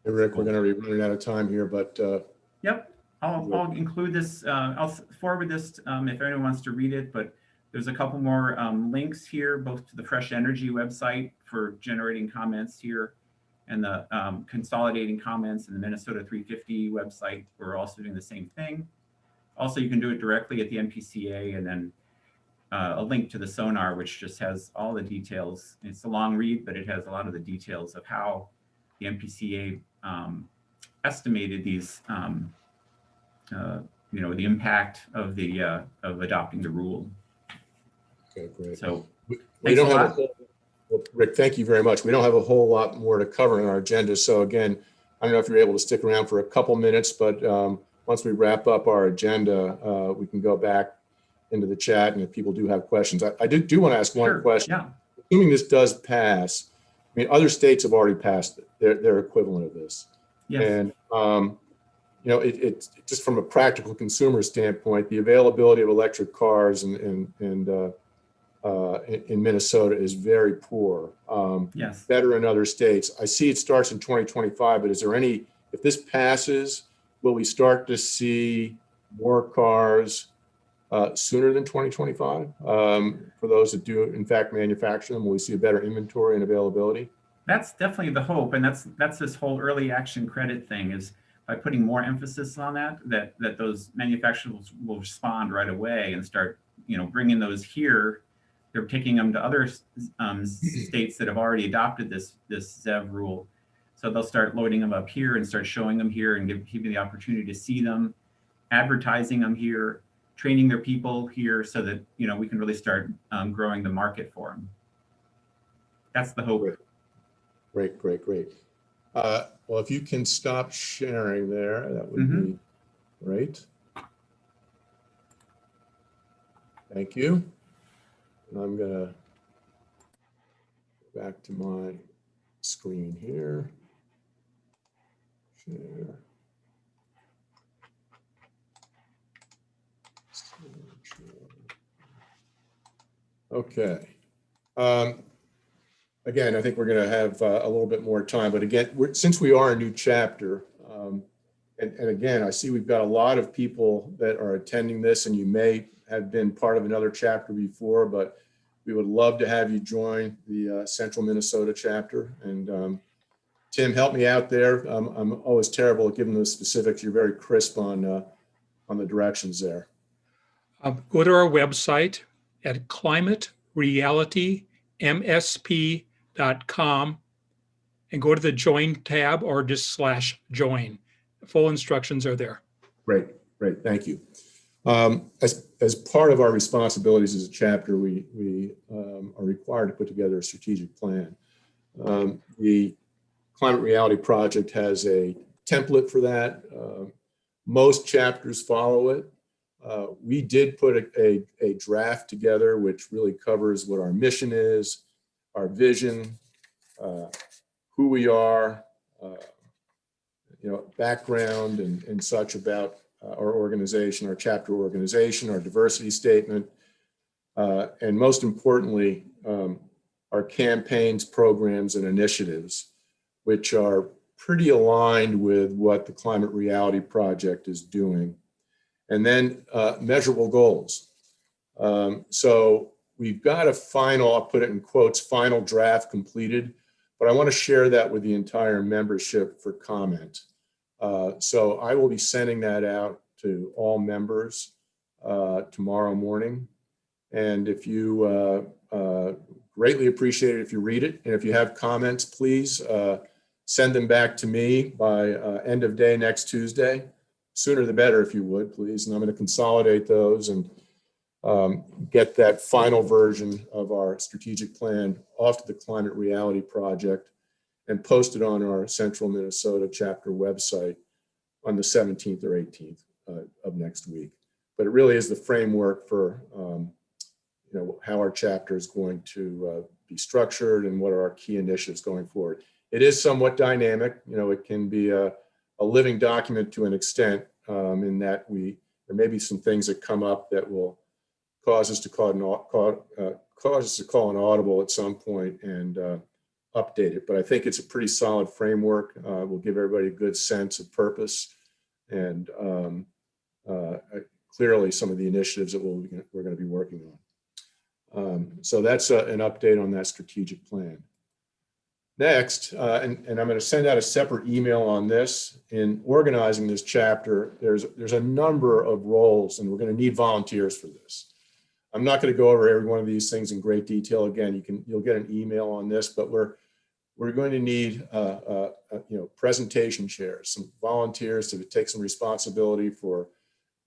Hey, Rick, we're going to be running out of time here, but yep. I'll include this, I'll forward this if anyone wants to read it, but there's a couple more links here, both to the Fresh Energy website for generating comments here, and the consolidating comments in the Minnesota 350 website. We're also doing the same thing. Also, you can do it directly at the MPCA, and then a link to the Sonar, which just has all the details. It's a long read, but it has a lot of the details of how the MPCA estimated these the impact of adopting the rule. okay, great. So We don't have Rick, thank you very much. We don't have a whole lot more to cover in our agenda. So again, I don't know if you're able to stick around for a couple minutes, but once we wrap up our agenda, we can go back into the chat, and if people do have questions. I do want to ask one question. Yeah. Assuming this does pass, I mean, other states have already passed it. They're equivalent of this. Yes. And it's just from a practical consumer standpoint, the availability of electric cars in Minnesota is very poor. Yes. Better in other states. I see it starts in 2025, but is there if this passes, will we start to see more cars sooner than 2025? For those that do in fact manufacture them, will we see a better inventory and availability? That's definitely the hope, and that's this whole early action credit thing, is by putting more emphasis on that those manufacturers will respond right away and start bringing those here. They're taking them to other states that have already adopted this ZEV rule, so they'll start loading them up here and start showing them here and give people the opportunity to see them, advertising them here, training their people here, so that we can really start growing the market for them. That's the hope. Great. Well, if you can stop sharing there, that would be great. Thank you. And I'm going to go back to my screen here. Share. Okay. Again, I think we're going to have a little bit more time, but again, since we are a new chapter, and again, I see we've got a lot of people that are attending this, and you may have been part of another chapter before, but we would love to have you join the Central Minnesota chapter. And Tim, help me out there. I'm always terrible at giving the specifics. You're very crisp on the directions there. Go to our website at climaterealitymsp.com and go to the join tab, or just /join. Full instructions are there. Great. Great, thank you. As part of our responsibilities as a chapter, we are required to put together a strategic plan. The Climate Reality Project has a template for that. Most chapters follow it. We did put a draft together, which really covers what our mission is, our vision, who we are, background and such about our organization, our chapter organization, our diversity statement, and most importantly, our campaigns, programs, and initiatives, which are pretty aligned with what the Climate Reality Project is doing. And then measurable goals. So we've got a final, I'll put it in quotes, final draft completed, but I want to share that with the entire membership for comment. So I will be sending that out to all members tomorrow morning. And if you greatly appreciate it if you read it. And if you have comments, please send them back to me by end of day next Tuesday. Sooner the better, if you would, please. And I'm going to consolidate those and get that final version of our strategic plan off to the Climate Reality Project and post it on our Central Minnesota chapter website on the 17th or 18th of next week. But it really is the framework for how our chapter is going to be structured and what are our key initiatives going forward. It is somewhat dynamic. It can be a living document to an extent, in that there may be some things that come up that will cause us to call an audible at some point and update it. But I think it's a pretty solid framework. Will give everybody a good sense of purpose and clearly some of the initiatives that we're going to be working on. So that's an update on that strategic plan. Next, and I'm going to send out a separate email on this. In organizing this chapter, there's a number of roles, and we're going to need volunteers for this. I'm not going to go over every one of these things in great detail. Again, you'll get an email on this, but we're going to need presentation chairs, some volunteers to take some responsibility for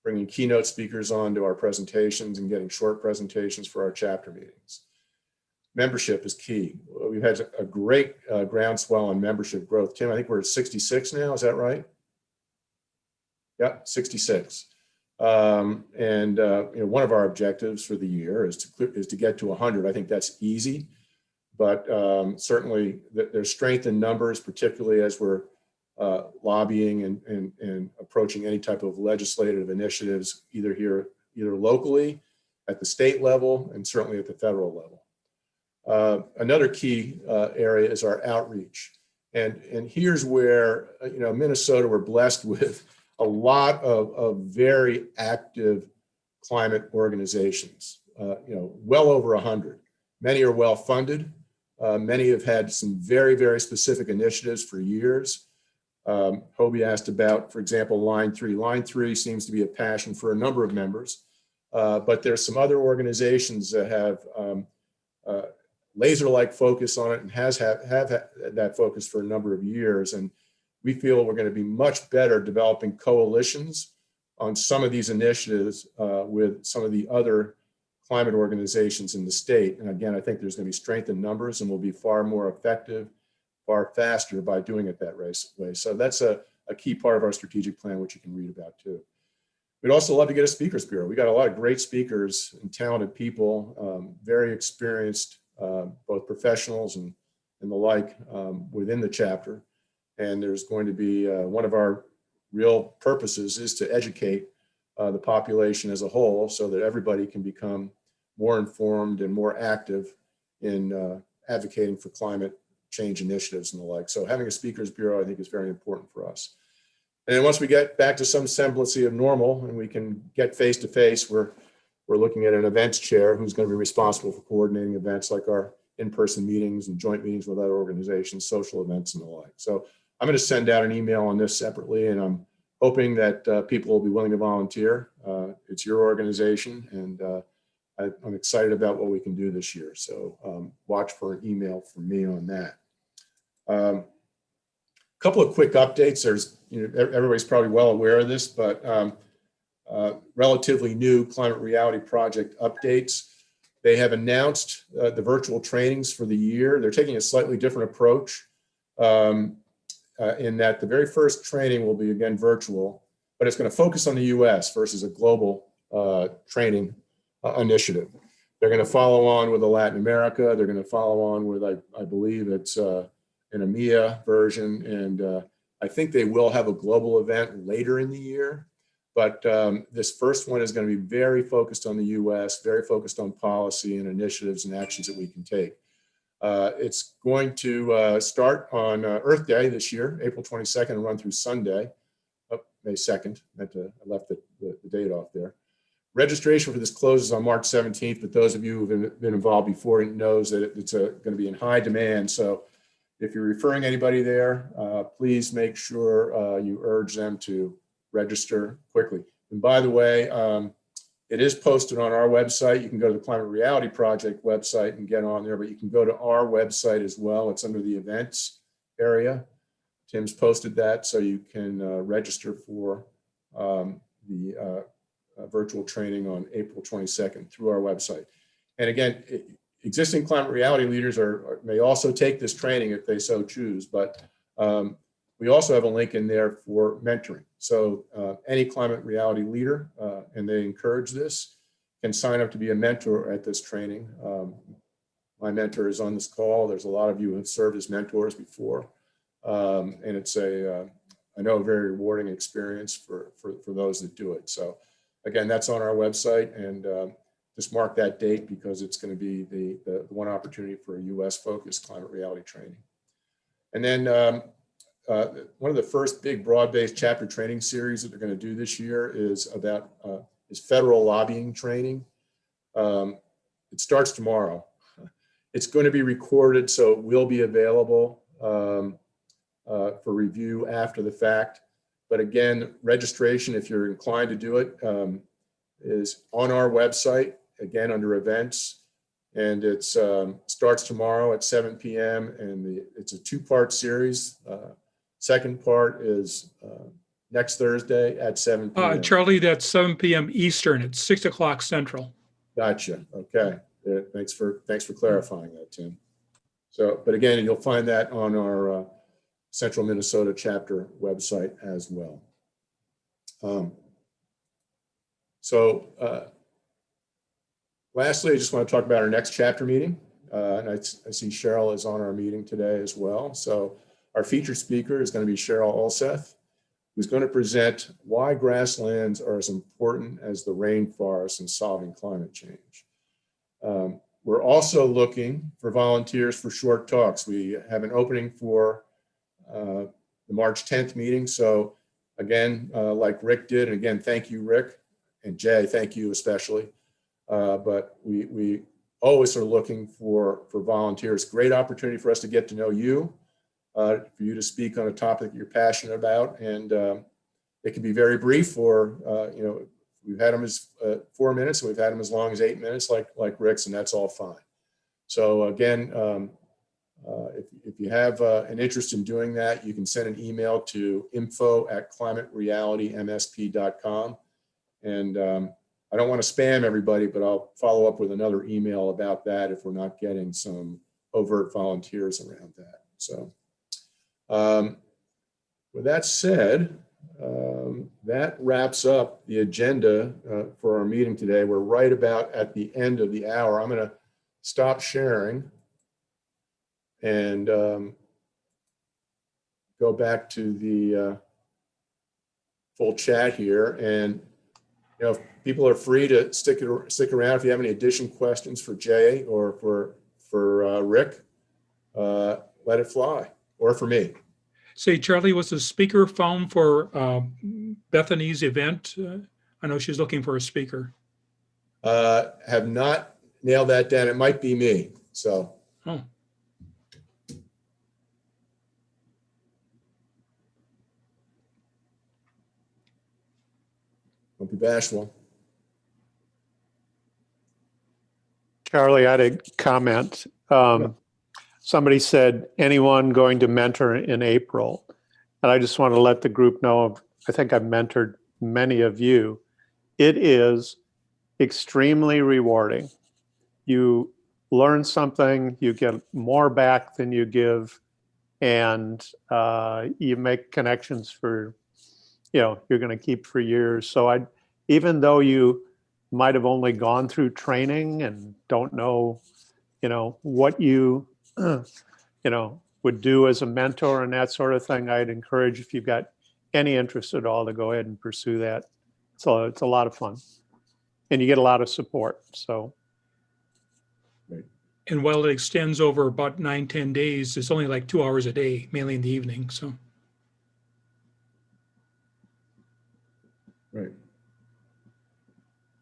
bringing keynote speakers on to our presentations and getting short presentations for our chapter meetings. Membership is key. We've had a great groundswell on membership growth. Tim, I think we're at 66 now. Is that right? Yeah, 66. One of our objectives for the year is to get to 100. I think that's easy, but certainly there's strength in numbers, particularly as we're lobbying and approaching any type of legislative initiatives, either locally, at the state level, and certainly at the federal level. Another key area is our outreach. And here's where, Minnesota, we're blessed with a lot of very active climate organizations, well over 100. Many are well funded. Many have had some very, very specific initiatives for years. Hobie asked about, for example, Line 3. Line 3 seems to be a passion for a number of members, but there's some other organizations that have laser-like focus on it and have had that focus for a number of years. And we feel we're going to be much better developing coalitions on some of these initiatives with some of the other climate organizations in the state. And again, I think there's going to be strength in numbers and we'll be far more effective, far faster by doing it that way. So that's a key part of our strategic plan, which you can read about too. We'd also love to get a speakers bureau. We got a lot of great speakers and talented people, very experienced, both professionals and the like within the chapter. And there's going to be one of our real purposes is to educate the population as a whole so that everybody can become more informed and more active in advocating for climate change initiatives and the like. So having a speakers bureau, I think, is very important for us. And then once we get back to some semblance of normal and we can get face to face, we're looking at an events chair who's going to be responsible for coordinating events like our in-person meetings and joint meetings with other organizations, social events and the like. So I'm going to send out an email on this separately, and I'm hoping that people will be willing to volunteer. It's your organization, and I'm excited about what we can do this year. So watch for an email from me on that. A couple of quick updates. There's, everybody's probably well aware of this, but relatively new climate reality project updates. They have announced the virtual trainings for the year. They're taking a slightly different approach in that the very first training will be, again, virtual, but it's going to focus on the US versus a global training initiative. They're going to follow on with the Latin America. They're going to follow on with, I believe it's an EMEA version. And I think they will have a global event later in the year. But this first one is going to be very focused on the US, very focused on policy and initiatives and actions that we can take. It's going to start on Earth Day this year, April 22nd, and run through Sunday, May 2nd. I left the date off there. Registration for this closes on March 17th, but those of you who've been involved before knows that it's going to be in high demand. So if you're referring anybody there, please make sure you urge them to register quickly. And by the way, it is posted on our website. You can go to the Climate Reality Project website and get on there, but you can go to our website as well. It's under the events area. Tim's posted that, so you can register for the virtual training on April 22nd through our website. And again, existing climate reality leaders may also take this training if they so choose, but we also have a link in there for mentoring. So any climate reality leader, and they encourage this, can sign up to be a mentor at this training. My mentor is on this call. There's a lot of you who have served as mentors before. And it's I know, a very rewarding experience for those that do it. So again, that's on our website, and just mark that date because it's going to be the one opportunity for a US focused climate reality training. And then one of the first big broad-based chapter training series that they're going to do this year is about federal lobbying training. It starts tomorrow. It's going to be recorded, so it will be available for review after the fact. But again, registration, if you're inclined to do it, is on our website, again, under events. And it starts tomorrow at 7 p.m. And it's a two-part series. Second part is next Thursday at 7 p.m. Charlie, that's 7 p.m. Eastern. It's 6 o'clock Central. Gotcha. Okay. Yeah, thanks for clarifying that, Tim. So, but again, you'll find that on our Central Minnesota chapter website as well. Lastly, I just want to talk about our next chapter meeting. And I see Cheryl is on our meeting today as well. So our featured speaker is going to be Cheryl Ulseth, who's going to present why grasslands are as important as the rainforest in solving climate change. We're also looking for volunteers for short talks. We have an opening for the March 10th meeting. So again, like Rick did, and again, thank you, Rick, and Jay, thank you especially. But we always are looking for volunteers. Great opportunity for us to get to know you, for you to speak on a topic you're passionate about. And it can be very brief, or, we've had them as 4 minutes, and we've had them as long as 8 minutes, like Rick's, and that's all fine. So again, if you have an interest in doing that, you can send an email to info@climaterealitymsp.com. And I don't want to spam everybody, but I'll follow up with another email about that if we're not getting some overt volunteers around that. So with that said, that wraps up the agenda for our meeting today. We're right about at the end of the hour. I'm going to stop sharing and go back to the full chat here. And if people are free to stick around if you have any additional questions for Jay or for Rick, let it fly, or for me. Say, Charlie, was the speaker found for Bethany's event? I know she's looking for a speaker. Have not nailed that down. It might be me. So. Oh. Don't be bashful. Charlie, I had a comment. Somebody said, anyone going to mentor in April? And I just want to let the group know, I think I've mentored many of you. it is extremely rewarding. You learn something, you get more back than you give, and you make connections for, you're going to keep for years. So even though you might have only gone through training and don't know, what you, would do as a mentor and that sort of thing, I'd encourage, if you've got any interest at all, to go ahead and pursue that. So it's a lot of fun, and you get a lot of support. So. And while it extends over about 9-10 days, it's only like 2 hours a day, mainly in the evening. So. Right.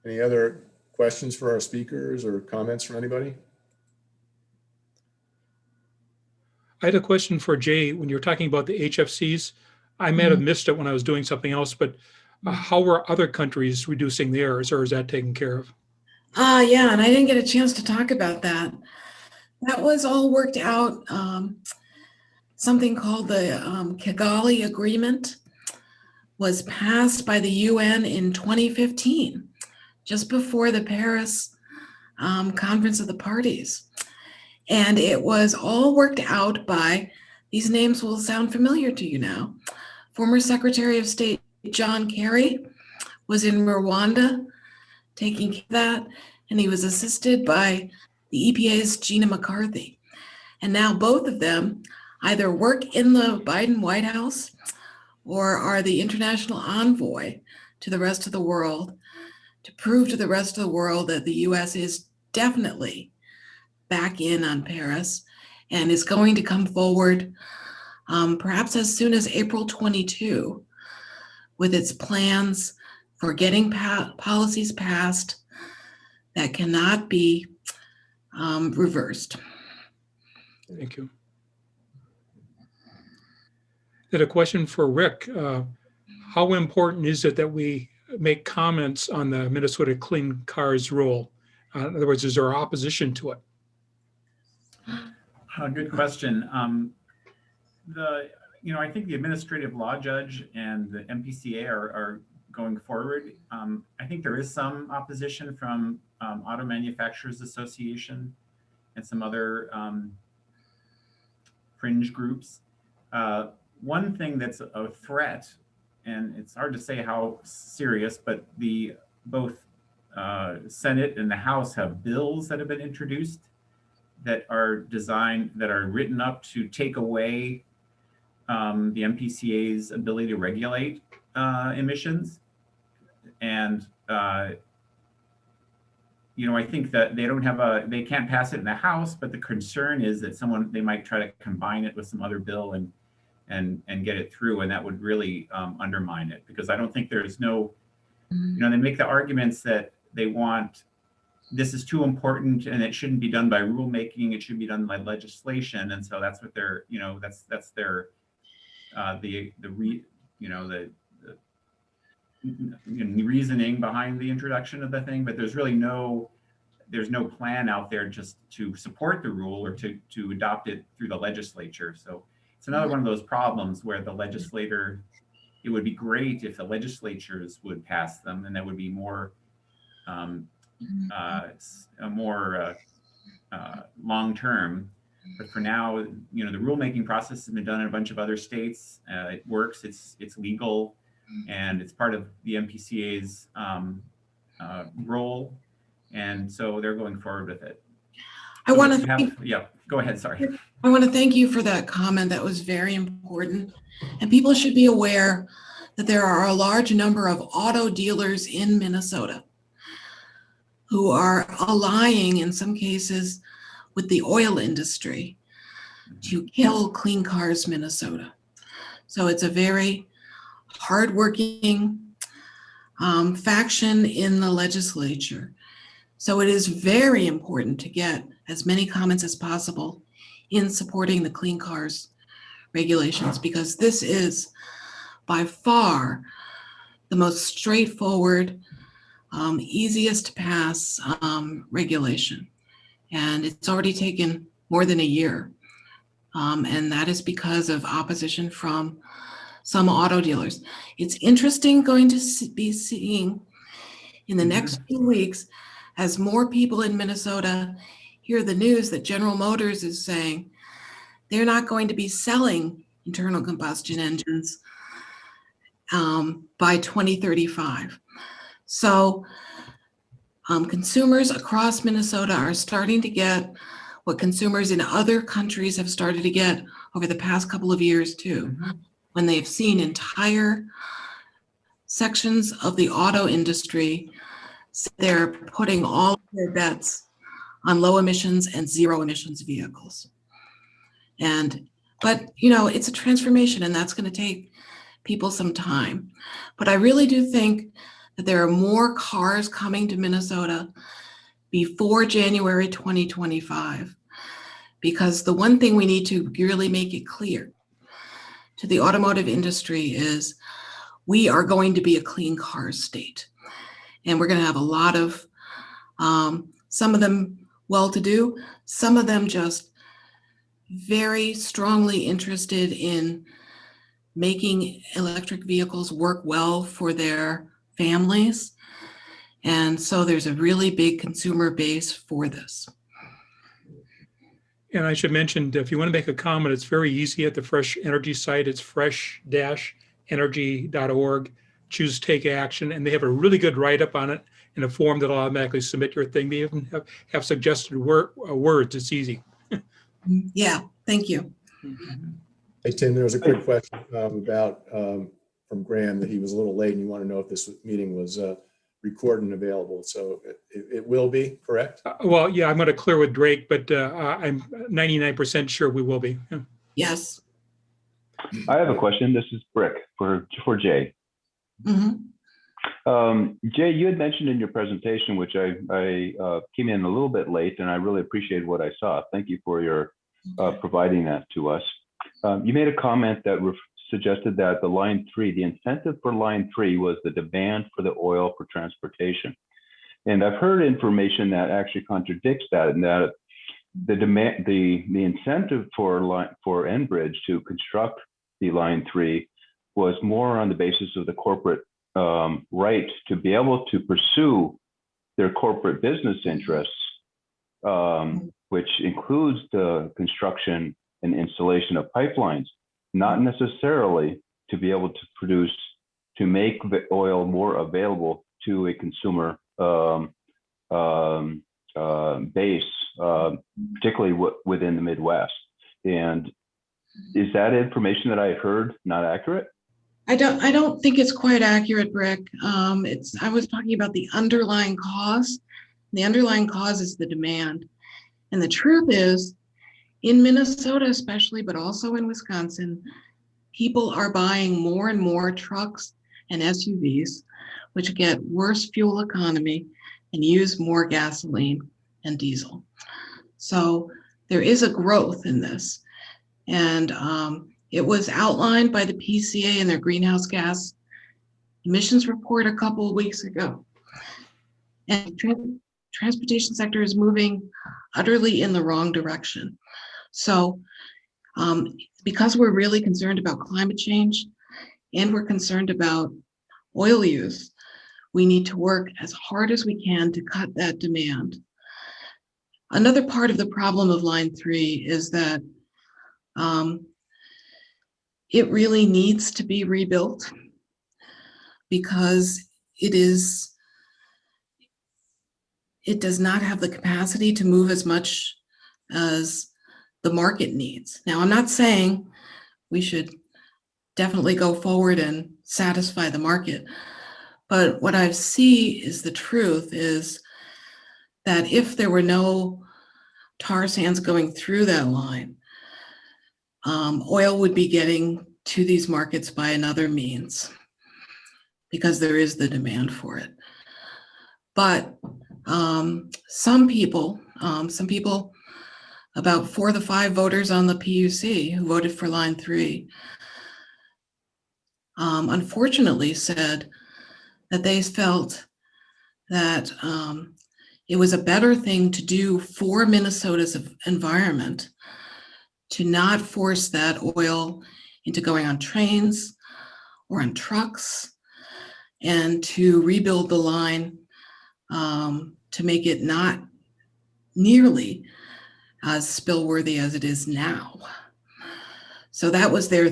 Any other questions for our speakers or comments from anybody? I had a question for Jay. When you were talking about the HFCs, I might have missed it when I was doing something else, but how were other countries reducing theirs, or is that taken care of? Yeah, and I didn't get a chance to talk about that. That was all worked out. Something called the Kigali Agreement was passed by the UN in 2015, just before the Paris Conference of the Parties. And it was all worked out by, these names will sound familiar to you now, former Secretary of State John Kerry was in Rwanda taking care of that, and he was assisted by the EPA's Gina McCarthy. And now both of them either work in the Biden White House or are the international envoy to the rest of the world to prove to the rest of the world that the US is definitely back in on Paris and is going to come forward perhaps as soon as April 22 with its plans for getting policies passed that cannot be reversed. Thank you. Then a question for Rick. How important is it that we make comments on the Minnesota Clean Cars rule? In other words, is there opposition to it? Good question. I think the administrative law judge and the MPCA are going forward. I think there is some opposition from Auto Manufacturers Association and some other fringe groups. One thing that's a threat, and it's hard to say how serious, but both Senate and the House have bills that have been introduced that are written up to take away the MPCA's ability to regulate emissions. And I think that they can't pass it in the House, but the concern is that they might try to combine it with some other bill and get it through, and that would really undermine it, because I don't think there's no, they make the arguments that they want, this is too important and it shouldn't be done by rulemaking, it should be done by legislation. And so that's what they're, that's their, the reasoning behind the introduction of the thing, but there's really there's no plan out there just to support the rule or to adopt it through the legislature. So it's another one of those problems where the legislator, it would be great if the legislatures would pass them, and that would be more long-term. But for now, the rulemaking process has been done in a bunch of other states. It works, it's legal, and it's part of the MPCA's role. And so they're going forward with it. I want to yeah, go ahead, sorry. I want to thank you for that comment. That was very important. And people should be aware that there are a large number of auto dealers in Minnesota who are allying, in some cases, with the oil industry to kill Clean Cars Minnesota. So it's a very hardworking faction in the legislature. So it is very important to get as many comments as possible in supporting the Clean Cars regulations, because this is by far the most straightforward, easiest to pass regulation. And it's already taken more than a year. And that is because of opposition from some auto dealers. It's interesting going to be seeing in the next few weeks, as more people in Minnesota hear the news that General Motors is saying they're not going to be selling internal combustion engines by 2035. So consumers across Minnesota are starting to get what consumers in other countries have started to get over the past couple of years too, when they've seen entire sections of the auto industry, they're putting all of their bets on low emissions and zero emissions vehicles. But you know, it's a transformation, and that's going to take people some time. But I really do think that there are more cars coming to Minnesota before January 2025, because the one thing we need to really make it clear to the automotive industry is we are going to be a clean car state. And we're going to have a lot of, some of them well-to-do, some of them just very strongly interested in making electric vehicles work well for their families. And so there's a really big consumer base for this. And I should mention, if you want to make a comment, it's very easy at the Fresh Energy site. It's fresh-energy.org. Choose Take Action, and they have a really good write-up on it in a form that'll automatically submit your thing. They even have suggested words. It's easy. Yeah, thank you. Hey, Tim, there was a quick question about from Graham that he was a little late and you want to know if this meeting was recorded and available. So it will be, correct? Well, yeah, I'm going to clear with Drake, but I'm 99% sure we will be. Yeah. Yes. I have a question. This is Rick for Jay. Jay, you had mentioned in your presentation, which I came in a little bit late, and I really appreciated what I saw. Thank you for your providing that to us. You made a comment that suggested that the line 3, the incentive for line 3 was the demand for the oil for transportation. And I've heard information that actually contradicts that, and that the demand, the incentive for Enbridge to construct the line 3 was more on the basis of the corporate right to be able to pursue their corporate business interests, which includes the construction and installation of pipelines, not necessarily to be able to make the oil more available to a consumer base, particularly within the Midwest. And is that information that I heard not accurate? I don't think it's quite accurate, Rick. I was talking about the underlying cause. The underlying cause is the demand. And the truth is, in Minnesota especially, but also in Wisconsin, people are buying more and more trucks and SUVs, which get worse fuel economy and use more gasoline and diesel. So there is a growth in this. And it was outlined by the MPCA in their greenhouse gas emissions report a couple of weeks ago. And transportation sector is moving utterly in the wrong direction. So because we're really concerned about climate change and we're concerned about oil use, we need to work as hard as we can to cut that demand. Another part of the problem of line 3 is that it really needs to be rebuilt because it does not have the capacity to move as much as the market needs. Now, I'm not saying we should definitely go forward and satisfy the market, but what I see is the truth is that if there were no tar sands going through that line, oil would be getting to these markets by another means because there is the demand for it. But some people, about 4 of the 5 voters on the PUC who voted for line 3, unfortunately said that they felt that it was a better thing to do for Minnesota's environment to not force that oil into going on trains or on trucks, and to rebuild the line to make it not nearly as spill-worthy as it is now. So that was their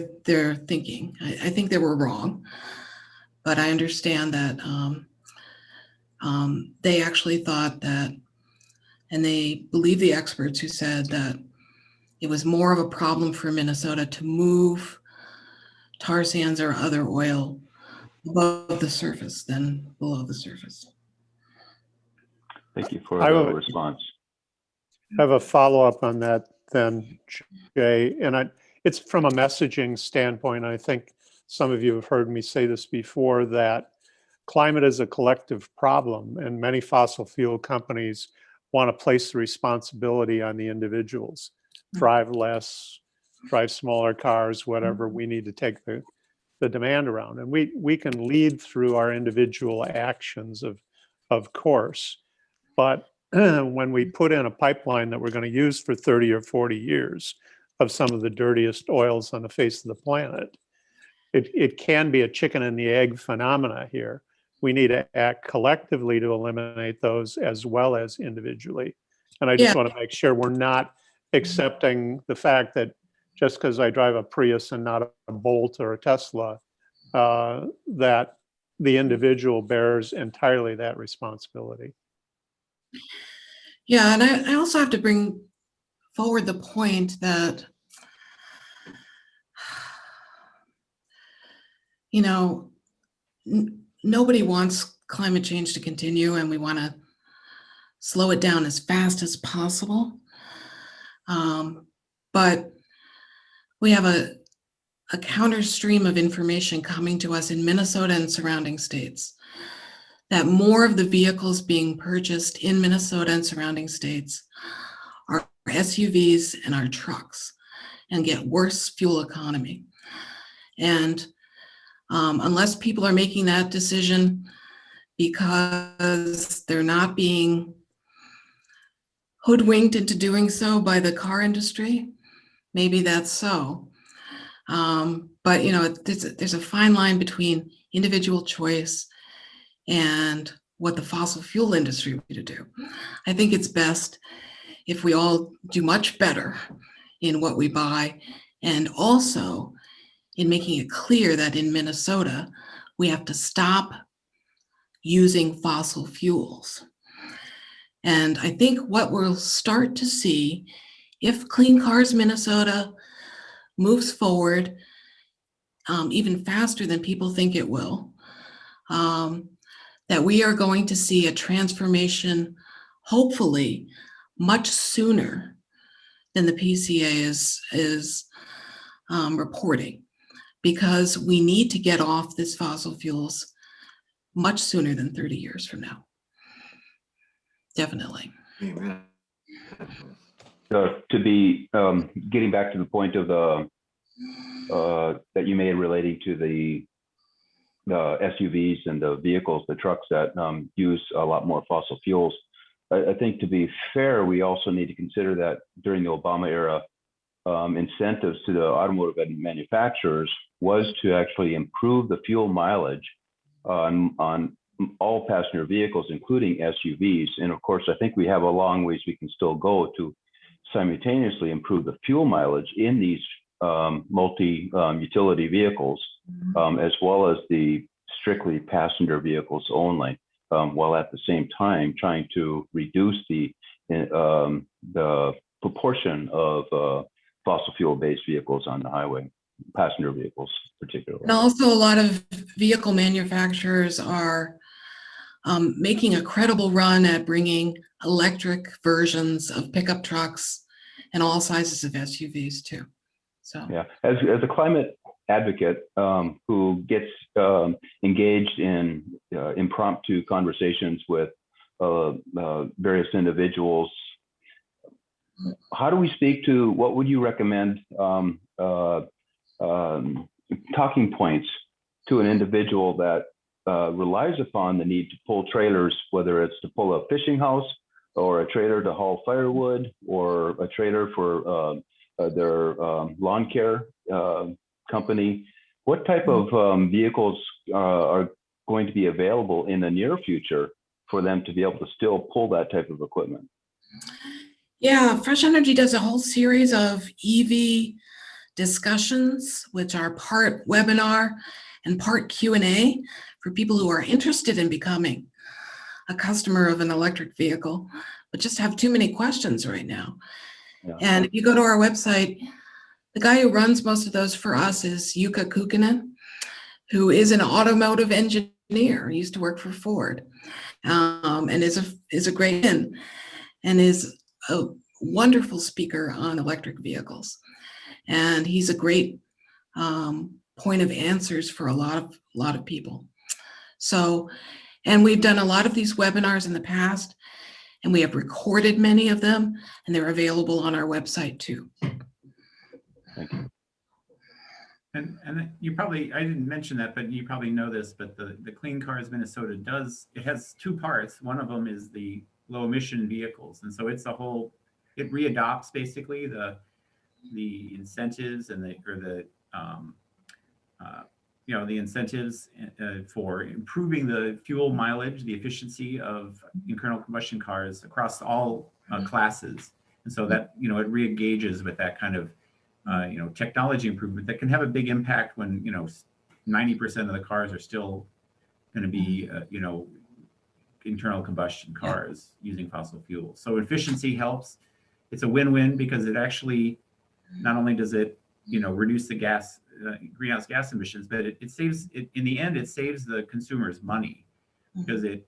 thinking. I think they were wrong, but I understand that they actually thought that, and they believe the experts who said that it was more of a problem for Minnesota to move tar sands or other oil above the surface than below the surface. Thank you for I the will- response. I have a follow-up on that then, Jay, and it's from a messaging standpoint. I think some of you have heard me say this before, that climate is a collective problem, and many fossil fuel companies want to place the responsibility on the individuals. Drive less, drive smaller cars, whatever. We need to take the demand around, and we can lead through our individual actions, of course, but when we put in a pipeline that we're going to use for 30 or 40 years of some of the dirtiest oils on the face of the planet, it can be a chicken and the egg phenomena here. We need to act collectively to eliminate those as well as individually. And I just want to make sure we're not accepting the fact that just because I drive a Prius and not a Bolt or a Tesla, that the individual bears entirely that responsibility. Yeah, and I also have to bring forward the point that, you know, nobody wants climate change to continue, and we want to slow it down as fast as possible. But we have a counter stream of information coming to us in Minnesota and surrounding states that more of the vehicles being purchased in Minnesota and surrounding states are SUVs and our trucks, and get worse fuel economy. And unless people are making that decision because they're not being hoodwinked into doing so by the car industry, maybe that's so. But you know, there's a fine line between individual choice and what the fossil fuel industry would do. I think it's best if we all do much better in what we buy, and also in making it clear that in Minnesota, we have to stop using fossil fuels. And I think what we'll start to see, if Clean Cars Minnesota moves forward even faster than people think it will, that we are going to see a transformation, hopefully, much sooner than the PCA is reporting, because we need to get off this fossil fuels much sooner than 30 years from now. Definitely. To be getting back to the point of the that you made relating to the SUVs and the vehicles, the trucks that use a lot more fossil fuels. I think to be fair, we also need to consider that during the Obama era, incentives to the automotive manufacturers was to actually improve the fuel mileage on all passenger vehicles, including SUVs. And of course, I think we have a long ways we can still go to simultaneously improve the fuel mileage in these multi-utility vehicles, as well as the strictly passenger vehicles only, while at the same time trying to reduce the proportion of fossil fuel-based vehicles on the highway, passenger vehicles particularly. And also a lot of vehicle manufacturers are making a credible run at bringing electric versions of pickup trucks and all sizes of SUVs too. So yeah, as a climate advocate who gets engaged in impromptu conversations with various individuals, how do we speak to, what would you recommend talking points to an individual that relies upon the need to pull trailers, whether it's to pull a fishing house or a trailer to haul firewood or a trailer for their lawn care company? What type of vehicles are going to be available in the near future for them to be able to still pull that type of equipment? Yeah, Fresh Energy does a whole series of EV discussions, which are part webinar and part Q&A for people who are interested in becoming a customer of an electric vehicle, but just have too many questions right now. Yeah. And if you go to our website, the guy who runs most of those for us is Jukka Kukkonen, who is an automotive engineer. He used to work for Ford, and is a great and is a wonderful speaker on electric vehicles. And he's a great point of answers for a lot of people. So, and we've done a lot of these webinars in the past, and we have recorded many of them, and they're available on our website too. Thank you. And you probably, I didn't mention that, but you probably know this, but the Clean Cars Minnesota it has two parts. One of them is the low emission vehicles. And so it's a whole, it readopts basically the incentives and the incentives for improving the fuel mileage, the efficiency of internal combustion cars across all classes. And so that, it re-engages with that kind of technology improvement that can have a big impact when 90% of the cars are still going to be internal combustion cars using fossil fuels. So efficiency helps. It's a win-win because it actually not only does it reduce the greenhouse gas emissions, but it saves it in the end. It saves the consumers money because they're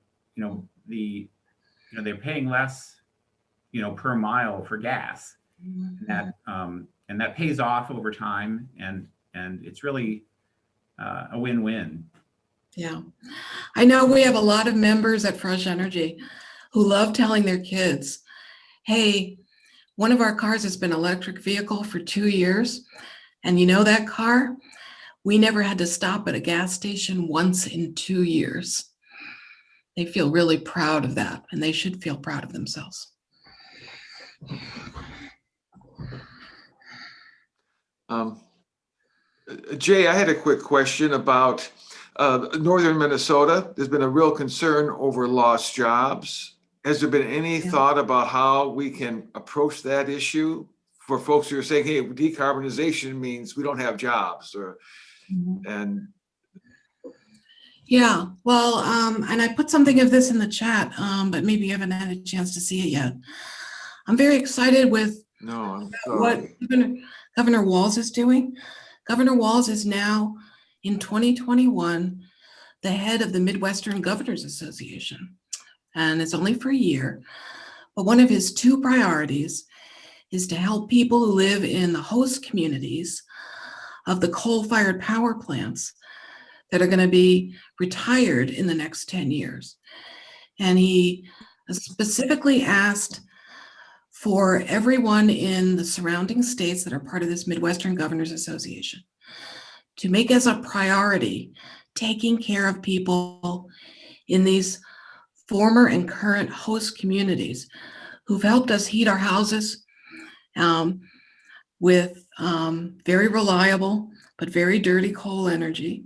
paying less per mile for gas, and that pays off over time, and it's really a win-win. Yeah, I know we have a lot of members at Fresh Energy who love telling their kids, hey, one of our cars has been an electric vehicle for 2 years, and that car, we never had to stop at a gas station once in 2 years. They feel really proud of that, and they should feel proud of themselves. Jay, I had a quick question about northern Minnesota. There's been a real concern over lost jobs. Has there been any thought about how we can approach that issue for folks who are saying, hey, decarbonization means we don't have jobs, and yeah, well, and I put something of this in the chat, but maybe you haven't had a chance to see it yet. I'm very excited with what Governor Walz is doing. Governor Walz is now, in 2021, the head of the Midwestern Governors Association, and it's only for a year. But one of his 2 priorities is to help people who live in the host communities of the coal-fired power plants that are going to be retired in the next 10 years. And he specifically asked for everyone in the surrounding states that are part of this Midwestern Governors Association to make as a priority taking care of people in these former and current host communities who've helped us heat our houses with very reliable but very dirty coal energy,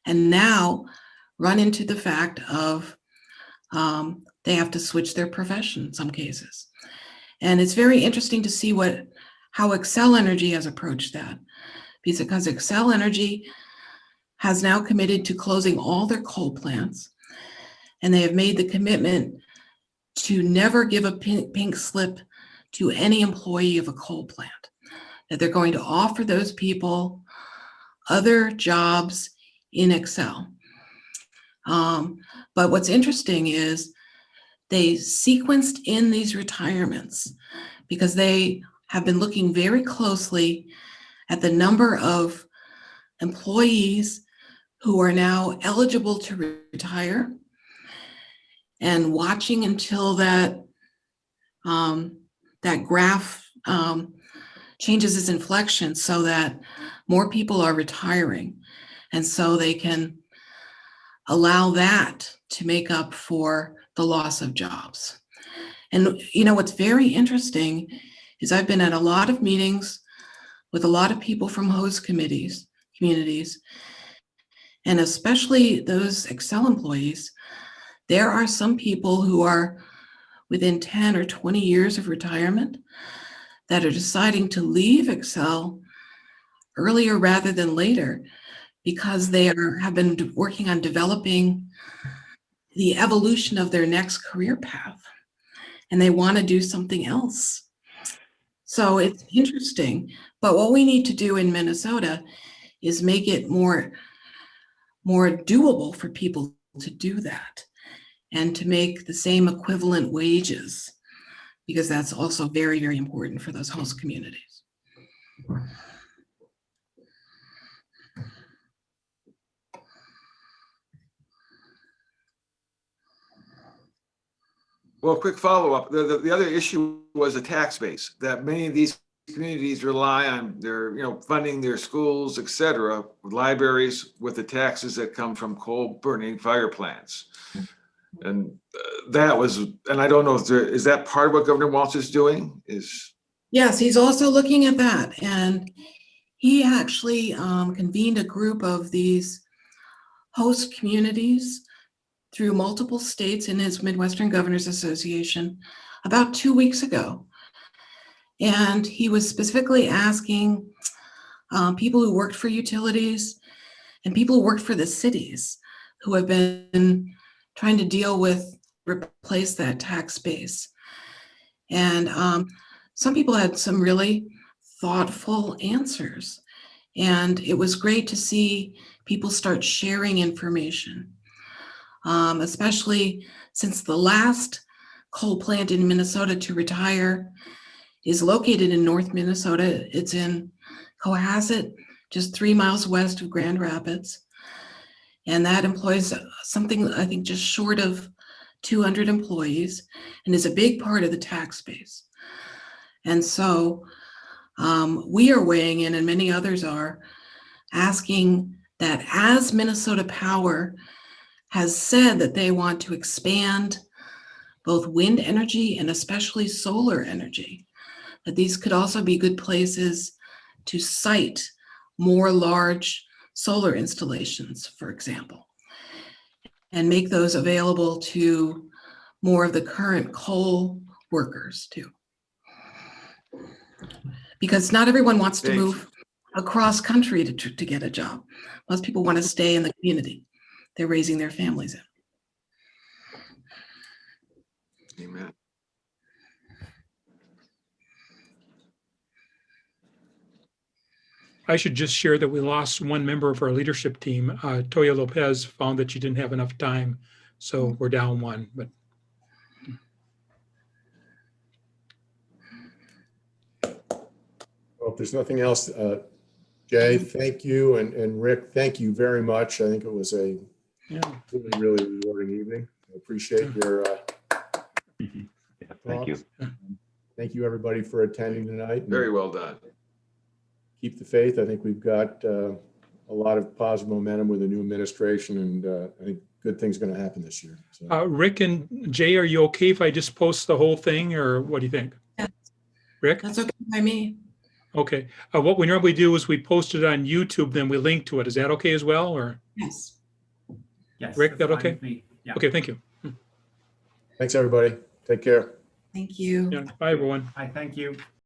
and now run into the fact of they have to switch their profession in some cases. And it's very interesting to see how Xcel Energy has approached that, because Xcel Energy has now committed to closing all their coal plants, and they have made the commitment to never give a pink slip to any employee of a coal plant, that they're going to offer those people other jobs in Xcel. But what's interesting is they sequenced in these retirements because they have been looking very closely at the number of employees who are now eligible to retire and watching until that graph changes its inflection so that more people are retiring, and so they can allow that to make up for the loss of jobs. And what's very interesting is I've been at a lot of meetings with a lot of people from host communities, and especially those Xcel employees There are some people who are within 10 or 20 years of retirement that are deciding to leave Excel earlier rather than later because they have been working on developing the evolution of their next career path, and they want to do something else. So it's interesting, but what we need to do in Minnesota is make it more doable for people to do that and to make the same equivalent wages, because that's also very, very important for those host communities. Well, quick follow-up. The other issue was the tax base, that many of these communities rely on their, funding their schools, et cetera, libraries, with the taxes that come from coal burning fire plants. And that was, and I don't know if is that part of what Governor Walz is doing? Yes, he's also looking at that. And he actually convened a group of these host communities through multiple states in his Midwestern Governors Association about 2 weeks ago. And he was specifically asking people who worked for utilities and people who worked for the cities who have been trying to deal with replace that tax base. And some people had some really thoughtful answers. And it was great to see people start sharing information, especially since the last coal plant in Minnesota to retire is located in North Minnesota. It's in Cohasset, just 3 miles west of Grand Rapids. And that employs something, I think, just short of 200 employees and is a big part of the tax base. And so we are weighing in, and many others are, asking that as Minnesota Power has said that they want to expand both wind energy and especially solar energy, that these could also be good places to site more large solar installations, for example, and make those available to more of the current coal workers too. Because not everyone wants to move across country to get a job. Most people want to stay in the community they're raising their families in. Amen. I should just share that we lost one member of our leadership team. Toya Lopez found that she didn't have enough time, so we're down one. But Well, if there's nothing else, Jay, thank you, and Rick, thank you very much. I think it was a really, really rewarding evening. I appreciate your Thank you. Thank you, everybody, for attending tonight. Very well done. Keep the faith. I think we've got a lot of positive momentum with the new administration, and I think good things are going to happen this year. So. Rick and Jay, are you okay if I just post the whole thing, or what do you think? Yes. Rick? That's okay by me. Okay. What we normally do is we post it on YouTube, then we link to it. Is that okay as well, or? Yes. Yes. Rick, that's that fine okay? with me. Yeah. Okay, thank you. Thanks, everybody. Take care. Thank you. Yeah, bye, everyone. Hi, thank you.